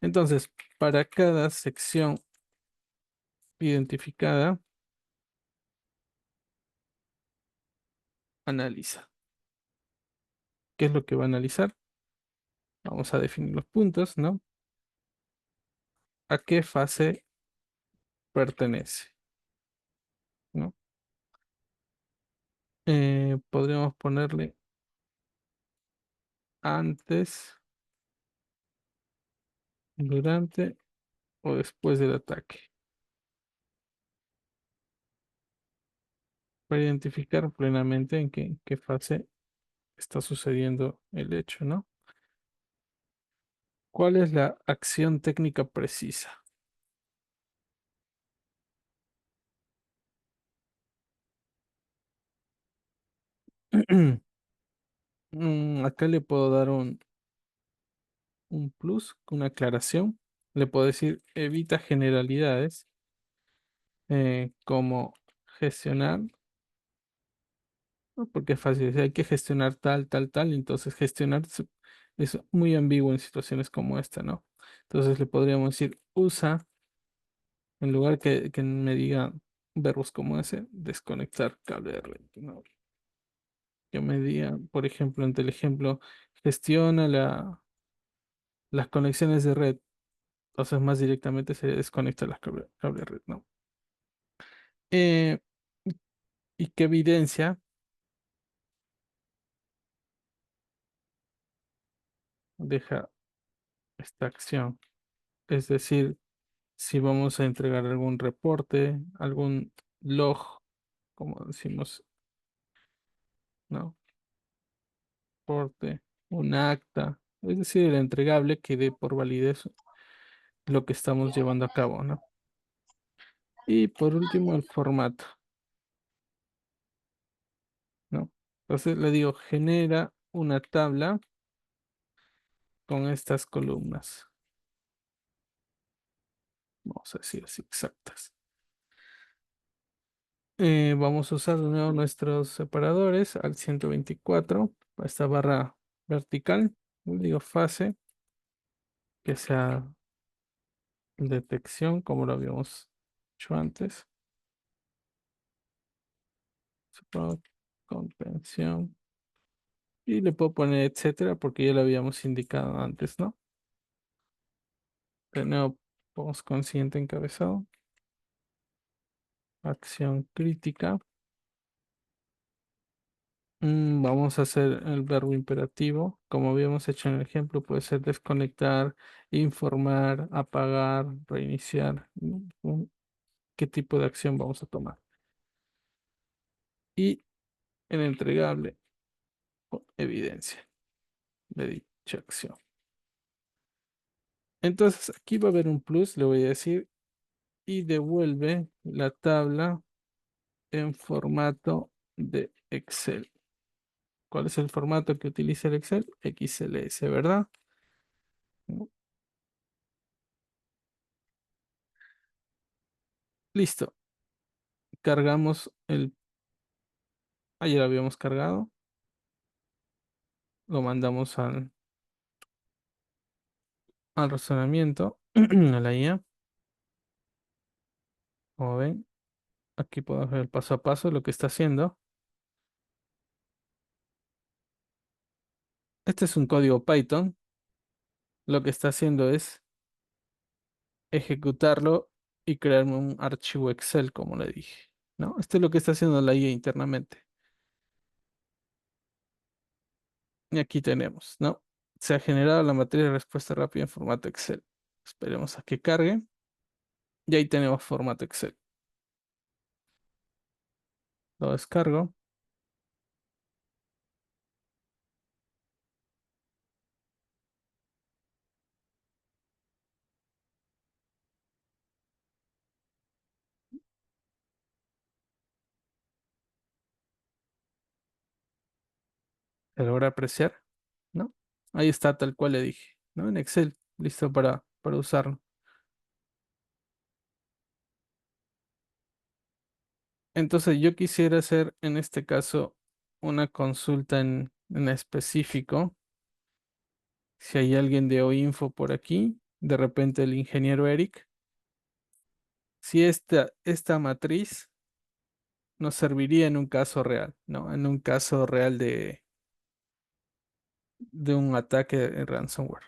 Entonces, para cada sección identificada, analiza. ¿Qué es lo que va a analizar? Vamos a definir los puntos, ¿no? ¿A qué fase pertenece? ¿No? Podríamos ponerle antes, durante o después del ataque, para identificar plenamente en qué fase está sucediendo el hecho, ¿no? ¿Cuál es la acción técnica precisa? Acá le puedo dar un plus, una aclaración. Le puedo decir evita generalidades como gestionar, ¿no? Porque es fácil, si hay que gestionar tal, entonces es muy ambiguo en situaciones como esta, ¿no? Entonces le podríamos decir usa, en lugar que me diga verbos como ese, desconectar cable de red, ¿no? Que me diga, por ejemplo, ante el ejemplo, gestiona las conexiones de red. Entonces, más directamente se desconecta las cable de red, ¿no? Eh, y que evidencia, deja esta acción. Es decir, si vamos a entregar algún reporte, algún log, como decimos, ¿no? Reporte, un acta, es decir, el entregable que dé por validez lo que estamos llevando a cabo, ¿no? Y por último, el formato, ¿no? Entonces le digo, genera una tabla con estas columnas. Vamos a decir así, exactas. Vamos a usar de nuevo nuestros separadores al 124, para esta barra vertical. Digo fase, que sea detección, como lo habíamos hecho antes. Support, contención. Y le puedo poner etcétera, porque ya lo habíamos indicado antes, ¿no? De nuevo, vamos con siguiente encabezado. Acción crítica. Vamos a hacer el verbo imperativo. Como habíamos hecho en el ejemplo, puede ser desconectar, informar, apagar, reiniciar. ¿Qué tipo de acción vamos a tomar? Y el entregable o evidencia de dicha acción. Entonces aquí va a haber un plus, le voy a decir, y devuelve la tabla en formato de Excel. ¿Cuál es el formato que utiliza el Excel? XLS, ¿verdad? Listo. Cargamos ayer lo habíamos cargado. Lo mandamos al razonamiento, a la IA. Como ven, aquí podemos ver paso a paso lo que está haciendo. Este es un código Python. Lo que está haciendo es ejecutarlo y crearme un archivo Excel, como le dije, ¿no? Esto es lo que está haciendo la IA internamente. Y aquí tenemos, ¿no? Se ha generado la matriz de respuesta rápida en formato Excel. Esperemos a que cargue. Y ahí tenemos formato Excel. Lo descargo. Se logra apreciar, ¿no? Ahí está tal cual le dije, ¿no? En Excel, listo para usarlo. Entonces yo quisiera hacer en este caso una consulta en específico. Si hay alguien de OINFO por aquí, de repente el ingeniero Eric, si esta matriz nos serviría en un caso real, ¿no? En un caso real de un ataque de ransomware.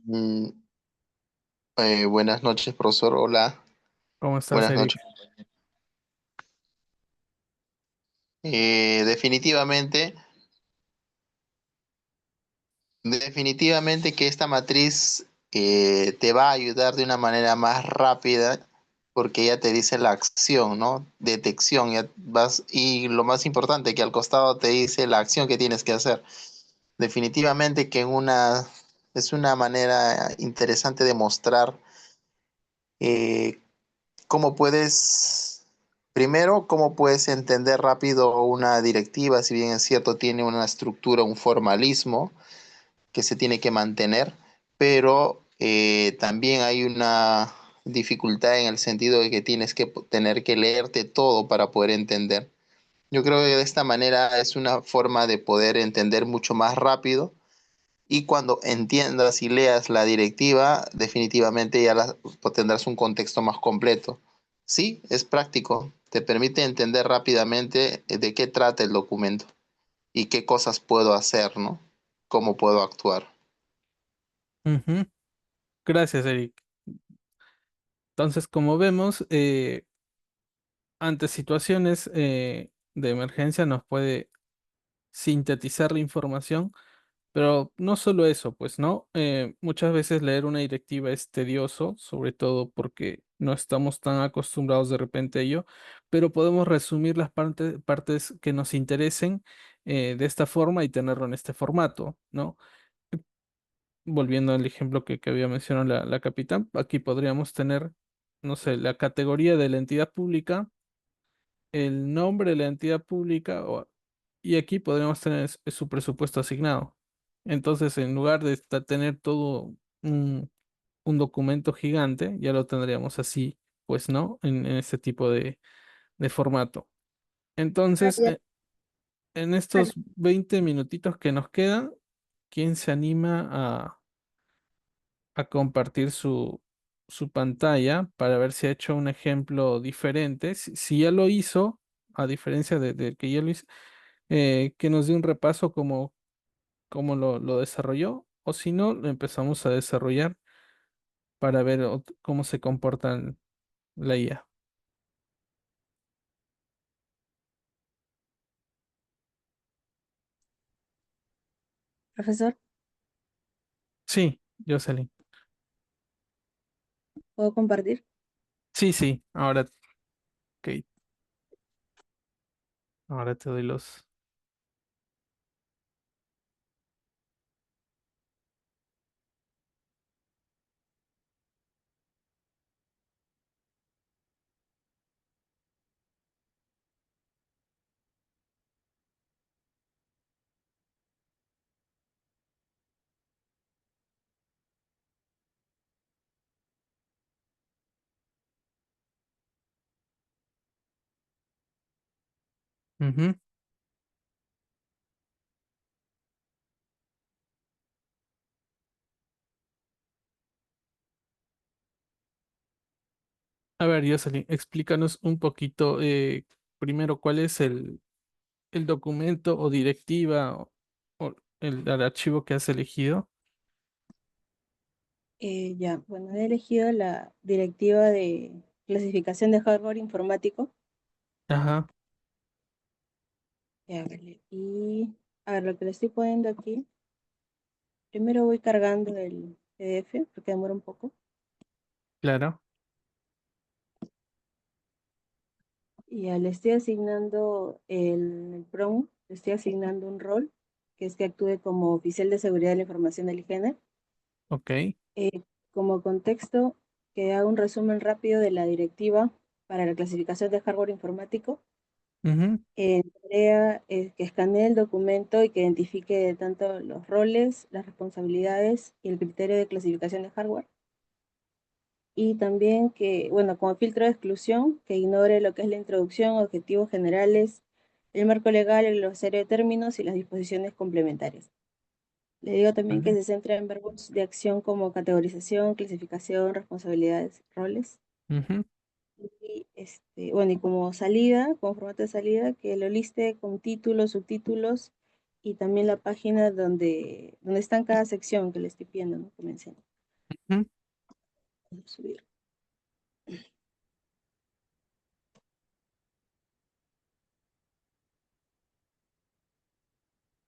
Mm, buenas noches, profesor. Hola,
¿Cómo estás,
buenas noches.
Eric?
Definitivamente, definitivamente que esta matriz te va a ayudar de una manera más rápida porque ya te dice la acción, ¿no? Detección, ya vas, y lo más importante, que al costado te dice la acción que tienes que hacer. Definitivamente que es una manera interesante de mostrar eh, cómo puedes, primero, cómo puedes entender rápido una directiva, si bien es cierto, tiene una estructura, un formalismo que se tiene que mantener, pero también hay una dificultad en el sentido de que tienes que tener que leerte todo para poder entender. Yo creo que de esta manera es una forma de poder entender mucho más rápido y cuando entiendas y leas la directiva, definitivamente tendrás un contexto más completo. Sí, es práctico, te permite entender rápidamente de qué trata el documento y qué cosas puedo hacer, ¿no? Cómo puedo actuar.
Ujú. Gracias, Eric. Entonces, como vemos, ante situaciones de emergencia nos puede sintetizar la información, pero no solo eso, pues, ¿no? Muchas veces leer una directiva es tedioso, sobre todo porque no estamos tan acostumbrados de repente a ello, pero podemos resumir las partes que nos interesen de esta forma y tenerlo en este formato, ¿no? Volviendo al ejemplo que había mencionado la capitán, aquí podríamos tener, no sé, la categoría de la entidad pública, el nombre de la entidad pública y aquí podríamos tener su presupuesto asignado. Entonces, en lugar de tener todo un documento gigante, ya lo tendríamos así, pues, ¿no? En este tipo de formato.
Ah,
Entonces,
ya.
en
Ah,
estos 20 minutitos que nos quedan, ¿quién se anima a compartir su pantalla para ver si ha hecho un ejemplo diferente? Si ya lo hizo, a diferencia de que ya lo hizo, que nos dé un repaso cómo lo desarrolló, o si no, lo empezamos a desarrollar para ver cómo se comportan la IA.
Profesor,
Sí, Jocelyn.
¿puedo compartir?
Sí, sí, ok, ahora te doy los... Ujú. A ver, Jocelyn, explícanos un poquito primero cuál es el documento o directiva o el archivo que has elegido.
Ya, bueno, he elegido la directiva de clasificación de hardware informático.
Ajá.
Ya, vale. Y a ver, lo que le estoy poniendo aquí, primero voy cargando el PDF porque demora un poco.
Claro.
Y ya le estoy asignando el PROM, le estoy asignando un rol, que es que actúe como oficial de seguridad de la información del IGN.
Ok.
Como contexto, que haga un resumen rápido de la directiva para la clasificación de hardware informático.
Ujú,
Tarea que escanee el documento y que identifique tanto los roles, las responsabilidades y el criterio de clasificación de hardware. Y también que, bueno, como filtro de exclusión, que ignore lo que es la introducción, objetivos generales, el marco legal, el glosario de términos y las disposiciones complementarias. Le digo también que
ujú,
se centre en verbos de acción como categorización, clasificación, responsabilidades, roles.
ujú,
Y bueno, y como salida, como formato de salida, que lo liste con títulos, subtítulos y también la página donde está en cada sección que le estoy pidiendo, ¿no? Que menciono.
ujú.
Subir.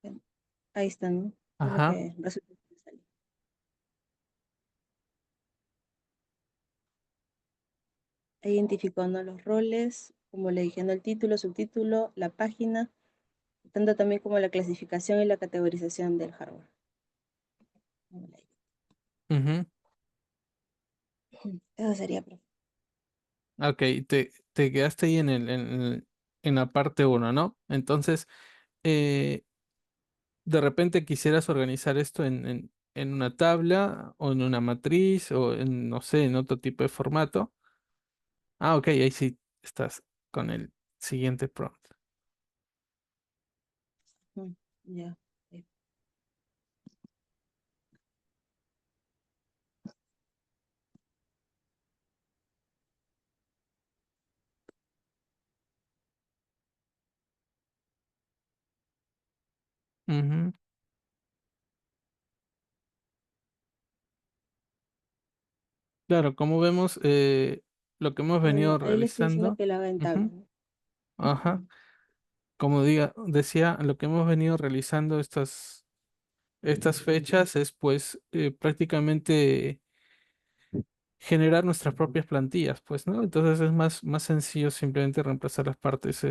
Bueno, ahí está, ¿no? Es lo
Ajá.
que resulta que me sale. Ahí identificó, ¿no? Los roles, como le dije, ¿no? El título, subtítulo, la página, tanto también como la clasificación y la categorización del hardware.
Ujú.
Eso sería, profe.
Ok, te quedaste ahí en la parte uno, ¿no? Entonces, eh, de repente quisieras organizar esto en una tabla o en una matriz o en, no sé, en otro tipo de formato. Ah, ok, ahí sí estás con el siguiente prompt.
Ya.
Ujú. Claro, como vemos, lo que hemos venido
Ahí le estoy diciendo
realizando,
que lo haga en tabla,
ujú,
¿no?
ajá, como decía, lo que hemos venido realizando estas fechas es pues prácticamente generar nuestras propias plantillas, pues, ¿no? Entonces es más sencillo simplemente reemplazar las partes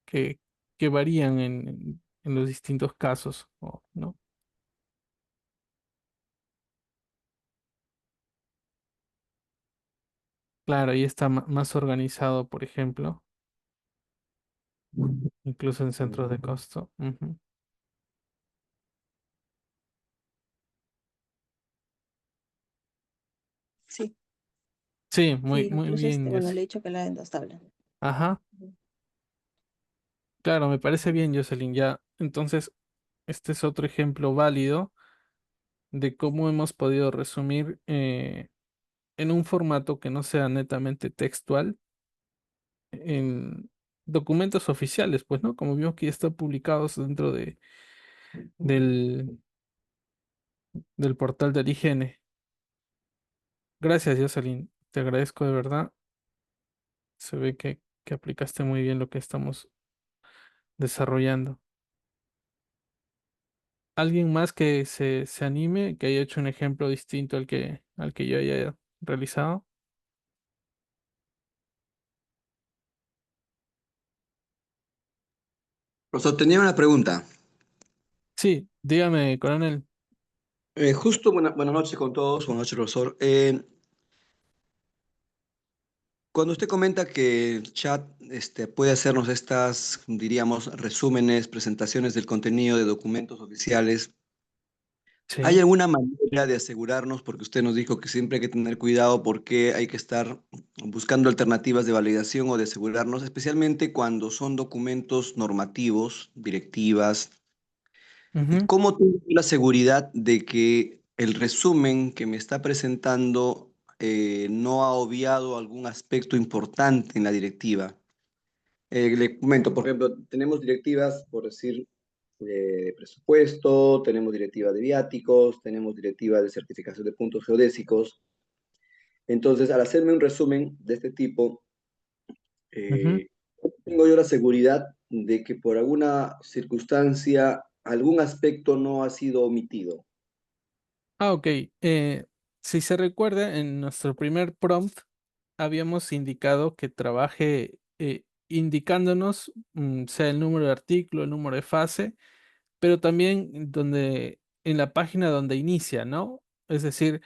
que, que varían en los distintos casos, ¿no? Claro, ahí está más organizado, por ejemplo, incluso en centros de costo. Ujú.
Sí,
Sí,
sí,
muy
incluso
bien,
bueno,
Jessy.
le he dicho que la haga en dos tablas.
Ajá, claro, me parece bien, Jocelyn. Ya, entonces, este es otro ejemplo válido de cómo hemos podido resumir en un formato que no sea netamente textual en documentos oficiales, pues, ¿no? Como vimos que ya están publicados dentro del, del portal del IGN. Gracias, Jocelyn. Te agradezco de verdad. Se ve que aplicaste muy bien lo que estamos desarrollando. ¿Alguien más que se anime, que haya hecho un ejemplo distinto al que yo haya realizado?
Profesor, tenía una pregunta.
Sí, dígame, coronel.
Justo buenas noches con todos, buenas noches, profesor. Cuando usted comenta que el chat puede hacernos estas, diríamos, resúmenes, presentaciones del contenido de documentos oficiales, ¿hay
Sí.
alguna manera de asegurarnos, porque usted nos dijo que siempre hay que tener cuidado porque hay que estar buscando alternativas de validación o de asegurarnos, especialmente cuando son documentos normativos, directivas? ¿Y
Ujú,
cómo tengo la seguridad de que el resumen que me está presentando no ha obviado algún aspecto importante en la directiva? Le comento, por ejemplo, tenemos directivas, por decir, de presupuesto, tenemos directiva de viáticos, tenemos directiva de certificación de puntos geodésicos. Entonces, al hacerme un resumen de este tipo,
ujú.
tengo yo la seguridad de que por alguna circunstancia algún aspecto no ha sido omitido.
Ok. Si se recuerda, en nuestro primer prompt habíamos indicado que trabaje indicándonos, sea el número de artículo, el número de fase, pero también donde, en la página donde inicia, ¿no? Es decir,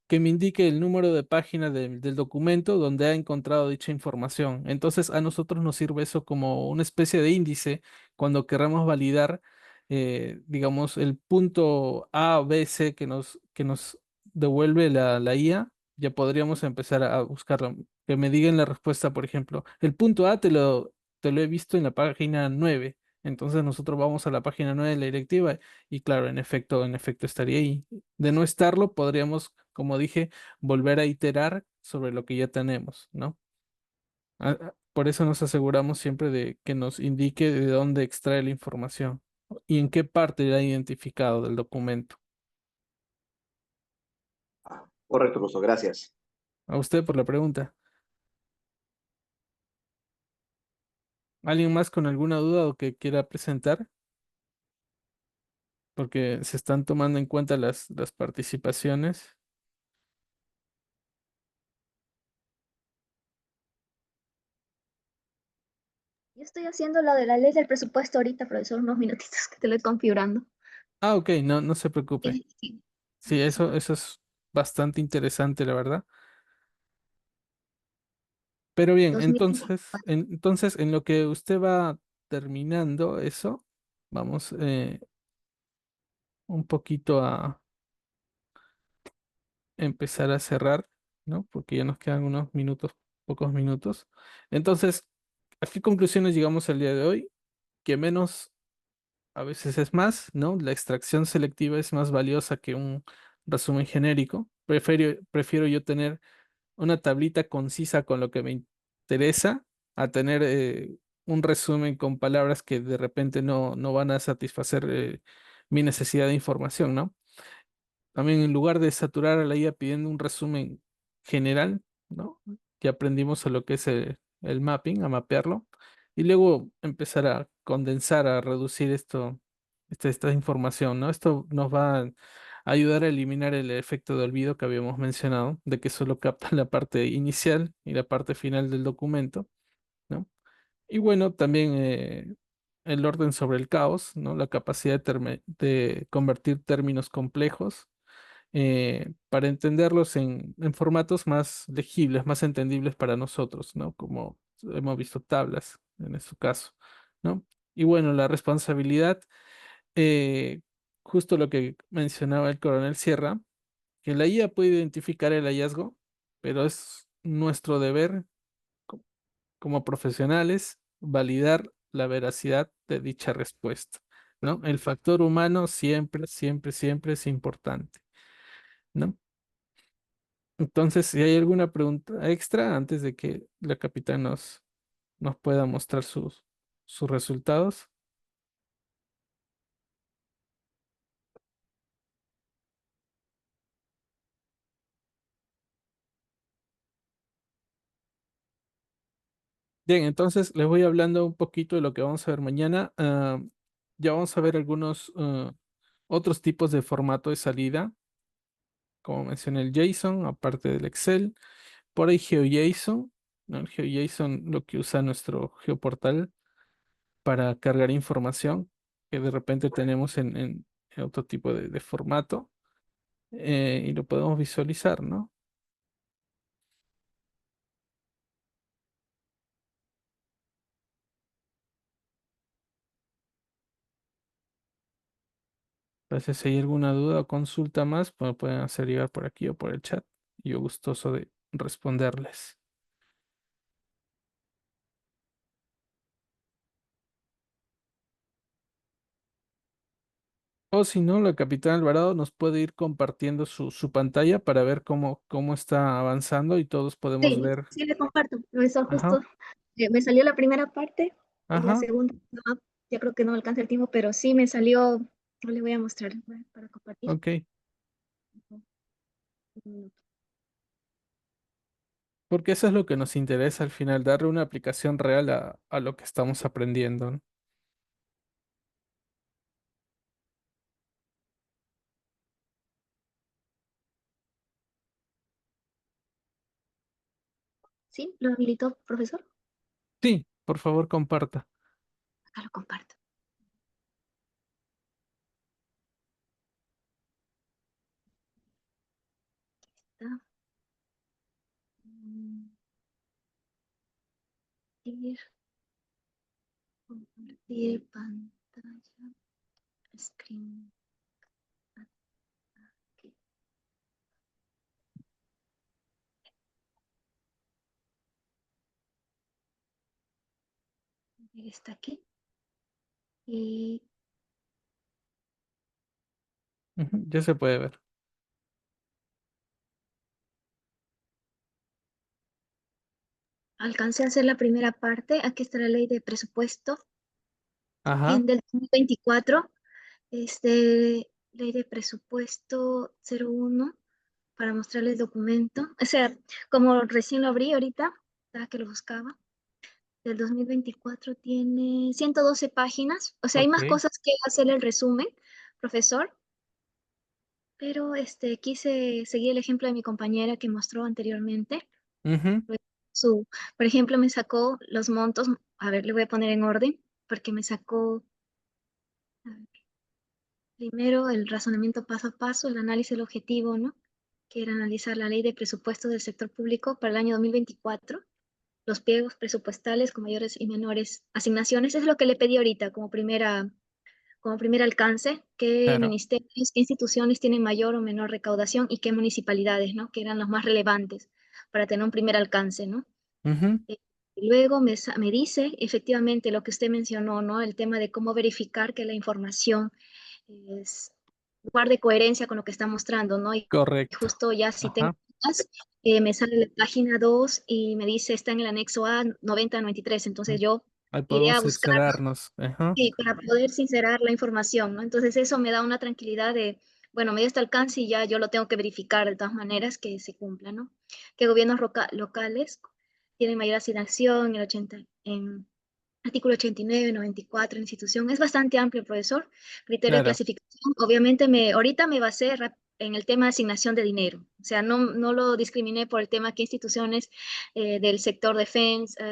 que me indique el número de página del documento donde ha encontrado dicha información. Entonces, a nosotros nos sirve eso como una especie de índice cuando queramos validar, digamos, el punto A, B, C que nos devuelve la IA. Ya podríamos empezar a buscarlo. Que me digan la respuesta, por ejemplo, el punto A te lo he visto en la página 9. Entonces nosotros vamos a la página 9 de la directiva y claro, en efecto estaría ahí. De no estarlo, podríamos, como dije, volver a iterar sobre lo que ya tenemos, ¿no? Por eso nos aseguramos siempre de que nos indique de dónde extrae la información y en qué parte la ha identificado del documento.
Correcto, profesor, gracias.
A usted por la pregunta. ¿Alguien más con alguna duda o que quiera presentar? Porque se están tomando en cuenta las participaciones.
Yo estoy haciendo lo de la ley del presupuesto ahorita, profesor, unos minutitos que te lo estoy configurando.
Ah, ok, no, no se preocupe.
Sí,
Sí,
sí.
eso es bastante interesante, la verdad. Pero bien,
2000.
entonces en lo que usted va terminando eso, vamos un poquito a empezar a cerrar, ¿no? Porque ya nos quedan unos minutos, pocos minutos. Entonces, ¿a qué conclusiones llegamos el día de hoy? Que menos a veces es más, ¿no? La extracción selectiva es más valiosa que un resumen genérico. Prefiero yo tener una tablita concisa con lo que me interesa a tener un resumen con palabras que de repente no van a satisfacer mi necesidad de información, ¿no? También en lugar de saturar a la IA pidiendo un resumen general, ¿no? Que aprendimos a lo que es el mapping, a mapearlo, y luego empezar a condensar, a reducir esta información, ¿no? Esto nos va a ayudar a eliminar el efecto de olvido que habíamos mencionado, de que solo capta la parte inicial y la parte final del documento, ¿no? Y bueno, también el orden sobre el caos, ¿no? La capacidad de convertir términos complejos para entenderlos en formatos más legibles, más entendibles para nosotros, ¿no? Como hemos visto tablas en su caso, ¿no? Y bueno, la responsabilidad, eh, justo lo que mencionaba el coronel Sierra, que la IA puede identificar el hallazgo, pero es nuestro deber co- como profesionales validar la veracidad de dicha respuesta, ¿no? El factor humano siempre, siempre, siempre es importante, ¿no? Entonces, si hay alguna pregunta extra antes de que la capitán nos pueda mostrar sus resultados. Bien, entonces les voy hablando un poquito de lo que vamos a ver mañana. Ya vamos a ver algunos otros tipos de formato de salida, como mencioné el JSON, aparte del Excel. Por ahí GeoJSON, ¿no? El GeoJSON lo que usa nuestro geoportal para cargar información que de repente tenemos en otro tipo de formato. Y lo podemos visualizar, ¿no? Entonces, si hay alguna duda o consulta más, pues me pueden hacer llegar por aquí o por el chat. Y yo gustoso de responderles. O si no, la capitana Alvarado nos puede ir compartiendo su pantalla para ver cómo está avanzando y todos podemos
Sí,
ver.
sí le comparto, profesor, justo
Ajá,
me salió la primera parte y la
ajá,
segunda, no, ya creo que no alcanza el tiempo, pero sí me salió, no le voy a mostrar para compartir.
ok.
Un minuto.
Porque eso es lo que nos interesa al final, darle una aplicación real a lo que estamos aprendiendo, ¿no?
¿Sí? ¿Lo habilitó, profesor?
Sí, por favor, comparta.
Acá lo comparto. Está. Mm, compartir pantalla, screen. Aquí. Está aquí. Y
Ujú, ya se puede ver.
alcancé a hacer la primera parte. Aquí está la ley de presupuesto
Ajá,
del 2024. Ley de presupuesto 01 para mostrarles el documento. O sea, como recién lo abrí ahorita, estaba que lo buscaba. Del 2024 tiene 112 páginas. O sea, hay más
ok.
cosas que hacer el resumen, profesor. Pero quise seguir el ejemplo de mi compañera que mostró anteriormente.
Ujú,
Su, por ejemplo, me sacó los montos. A ver, le voy a poner en orden porque me sacó a ver, primero el razonamiento paso a paso, el análisis del objetivo, ¿no? Que era analizar la ley de presupuesto del sector público para el año 2024, los pliegos presupuestales con mayores y menores asignaciones. Es lo que le pedí ahorita como primer alcance, qué
claro.
ministerios, qué instituciones tienen mayor o menor recaudación y qué municipalidades, ¿no? Que eran los más relevantes para tener un primer alcance, ¿no?
Ujú,
Eh, Luego me dice efectivamente lo que usted mencionó, ¿no? El tema de cómo verificar que la información es, guarde coherencia con lo que está mostrando, ¿no? Y
correcto.
justo ya si tengo
Ajá.
dudas, me sale la página 2 y me dice está en el anexo A 9093,
Mm,
entonces yo
ahí
iré a
podemos
buscar, ¿no?
sincerarnos. Ajá.
Sí, para poder sincerar la información, ¿no? Entonces eso me da una tranquilidad de, bueno, me dio este alcance y ya yo lo tengo que verificar de todas maneras que se cumpla, ¿no? Que gobiernos locales tienen mayor asignación, el 80, en artículo 89, 94, en institución. Es bastante amplio, profesor. Criterio de
Claro.
clasificación. Obviamente ahorita me basé en el tema de asignación de dinero. O sea, no lo discriminé por el tema que instituciones del sector defensa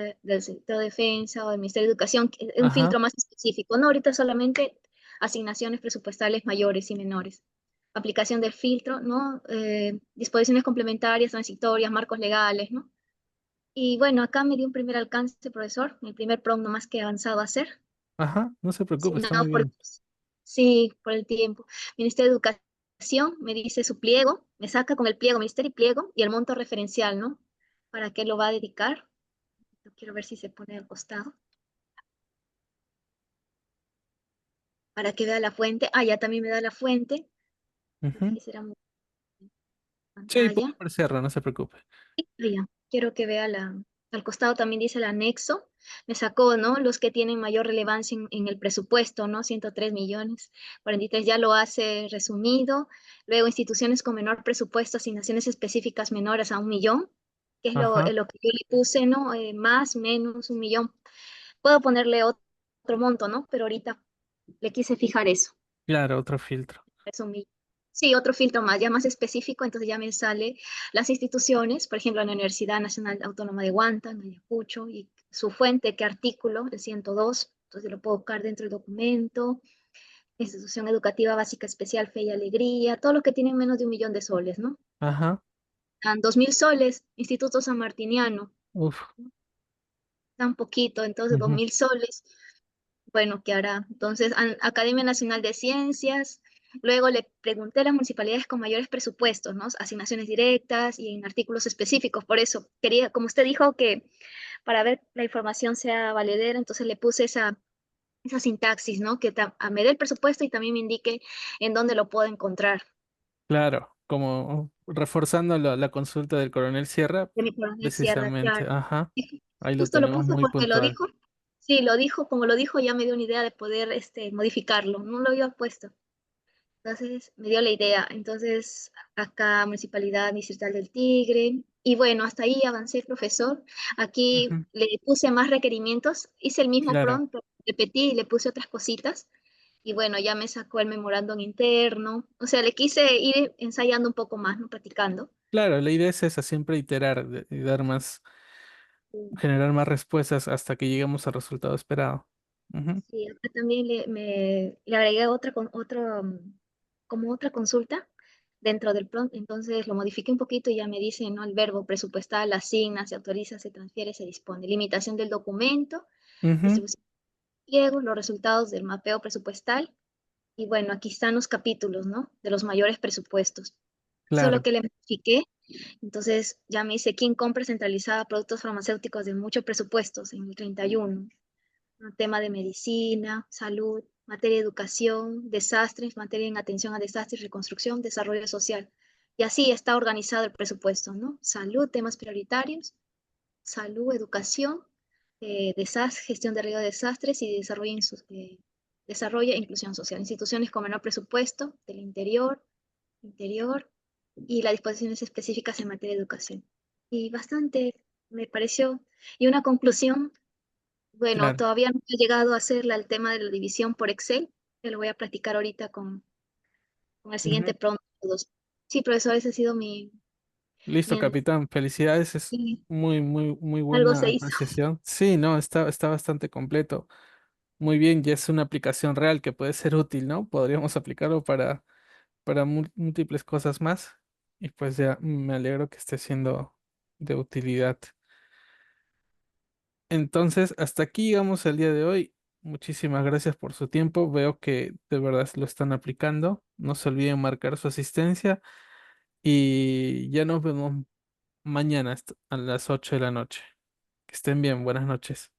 o del Ministerio de Educación, que es un
Ajá.
filtro más específico. No, ahorita solamente asignaciones presupuestales mayores y menores. Aplicación del filtro, ¿no? Disposiciones complementarias, transitorias, marcos legales, ¿no? Y bueno, acá me dio un primer alcance, profesor, el primer prompt nomás que he avanzado a hacer,
Ajá. No se preocupe, está
asignado
muy bien.
sí, por el tiempo. Ministerio de Educación me dice su pliego, me saca con el pliego, ministerio y pliego, y el monto referencial, ¿no? ¿Para qué lo va a dedicar? Yo quiero ver si se pone al costado, para que vea la fuente. Ah, ya también me da la fuente. No sé
Ujú.
si será mi
Sí, puede
pantalla.
apreciarlo, no se preocupe.
Ya, quiero que vea al costado también dice el anexo. Me sacó, ¿no? Los que tienen mayor relevancia en el presupuesto, ¿no? 103 millones. 43 ya lo hace resumido. Luego, instituciones con menor presupuesto, asignaciones específicas menores a 1 millón, que es
Ajá.
lo que yo le puse, ¿no? Más, menos, 1 millón. Puedo ponerle otro monto, ¿no? Pero ahorita le quise fijar eso.
Claro, otro filtro.
Resumí. Sí, otro filtro más, ya más específico, entonces ya me sale las instituciones, por ejemplo, la Universidad Nacional Autónoma de Huanta, en Ayacucho, y su fuente, qué artículo, el 102, entonces lo puedo buscar dentro del documento, institución educativa básica especial, Fe y Alegría, todo lo que tienen menos de 1 millón de soles, ¿no?
Ajá.
Dan 2.000 soles, Instituto San Martiniano,
Uf.
tan poquito, entonces dos
Ujú.
mil soles, bueno, ¿qué hará? Entonces, Academia Nacional de Ciencias, luego le pregunté a las municipalidades con mayores presupuestos, ¿no? Asignaciones directas y en artículos específicos, por eso quería, como usted dijo, que para ver la información sea valedera, entonces le puse esa sintaxis, ¿no? Que me dé el presupuesto y también me indique en dónde lo puedo encontrar.
Claro, como reforzando la consulta del coronel Sierra,
De mi coronel Sierra,
precisamente.
claro.
Ajá.
Y
Ahí lo
justo lo
tenemos
puse
muy
porque lo
puntual.
dijo. Sí, lo dijo, como lo dijo, ya me dio una idea de poder modificarlo. No lo había puesto. Entonces me dio la idea. Entonces acá Municipalidad Distrital del Tigre. Y bueno, hasta ahí avancé, profesor. Aquí
Ujú.
le puse más requerimientos. Hice el mismo
Claro,
prompt, pero repetí y le puse otras cositas. Y bueno, ya me sacó el memorándum interno. O sea, le quise ir ensayando un poco más, ¿no? Practicando.
claro, la idea es esa, siempre iterar y dar más, generar más respuestas hasta que lleguemos al resultado esperado. Ujú,
Sí, acá también le agregué como otra consulta dentro del prompt, entonces lo modifiqué un poquito y ya me dice, ¿no? El verbo presupuestal, asigna, se autoriza, se transfiere, se dispone. Limitación del documento,
ujú,
distribución de pliegos, los resultados del mapeo presupuestal. Y bueno, aquí están los capítulos, ¿no? De los mayores presupuestos. Solo
claro,
que le modifiqué, entonces ya me dice, ¿quién compra centralizada productos farmacéuticos de muchos presupuestos en el 31? Un tema de medicina, salud, materia de educación, desastres, materia en atención a desastres, reconstrucción, desarrollo social. Y así está organizado el presupuesto, ¿no? Salud, temas prioritarios, salud, educación, gestión de riesgo de desastres y desarrollo e inclusión social. Instituciones con menor presupuesto, del interior y las disposiciones específicas en materia de educación. Y bastante me pareció. Y una conclusión, bueno,
claro.
todavía no he llegado a hacer el tema de la división por Excel, que lo voy a practicar ahorita con el
Ujú.
siguiente pronto. Sí, profesor, ese ha sido
Listo,
mi-
capitán. Felicidades, es
mi-
muy, muy, muy
algo se
buena
hizo.
apreciación. Sí, no, está bastante completo. Muy bien, ya es una aplicación real que puede ser útil, ¿no? Podríamos aplicarlo para múltiples cosas más. Y pues ya me alegro que esté siendo de utilidad. Entonces, hasta aquí llegamos el día de hoy. Muchísimas gracias por su tiempo. Veo que de verdad lo están aplicando. No se olviden marcar su asistencia y ya nos vemos mañana a las 8 de la noche. Que estén bien, buenas noches.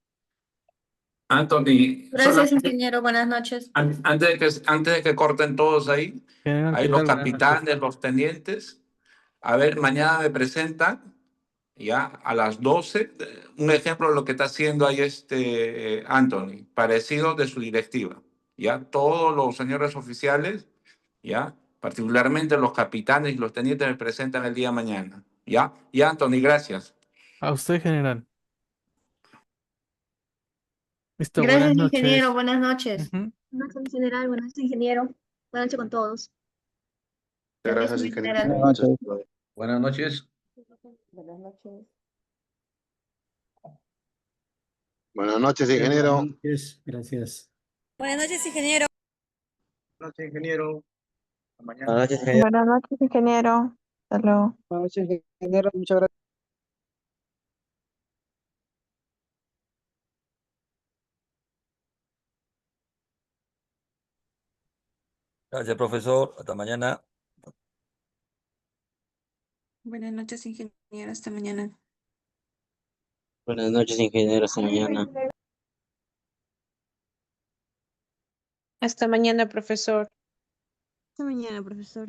Anthony,
Gracias, ingeniero. Buenas noches.
antes de que corten todos ahí,
General, ¿qué
ahí los
tal? Buenas noches.
capitanes, los tenientes, a ver, mañana me presentan ya a las 12 un ejemplo de lo que está haciendo ahí Anthony, parecido de su directiva. Ya todos los señores oficiales, ya particularmente los capitanes y los tenientes me presentan el día de mañana. Ya, y Anthony, gracias.
A usted, general. Listo, buenas
Gracias, ingeniero.
noches.
Buenas noches.
Ujú.
Buenas noches, general. Buenas noches, ingeniero. Buenas noches con todos.
Gracias,
Buenas
general.
noches.
Buenas noches.
Buenas noches.
Buenas noches,
Buenas
ingeniero.
noches. Gracias.
Buenas noches, ingeniero.
Buenas noches, ingeniero. Hasta
Buenas
mañana.
noches, ingeniero.
Buenas noches, ingeniero. Hasta luego.
Buenas noches, ingeniero. Muchas gracias.
Gracias, profesor. Hasta mañana.
Buenas noches, ingeniero. Hasta mañana.
Buenas noches, ingeniero. Hasta mañana.
Hasta mañana, profesor.
Hasta mañana, profesor.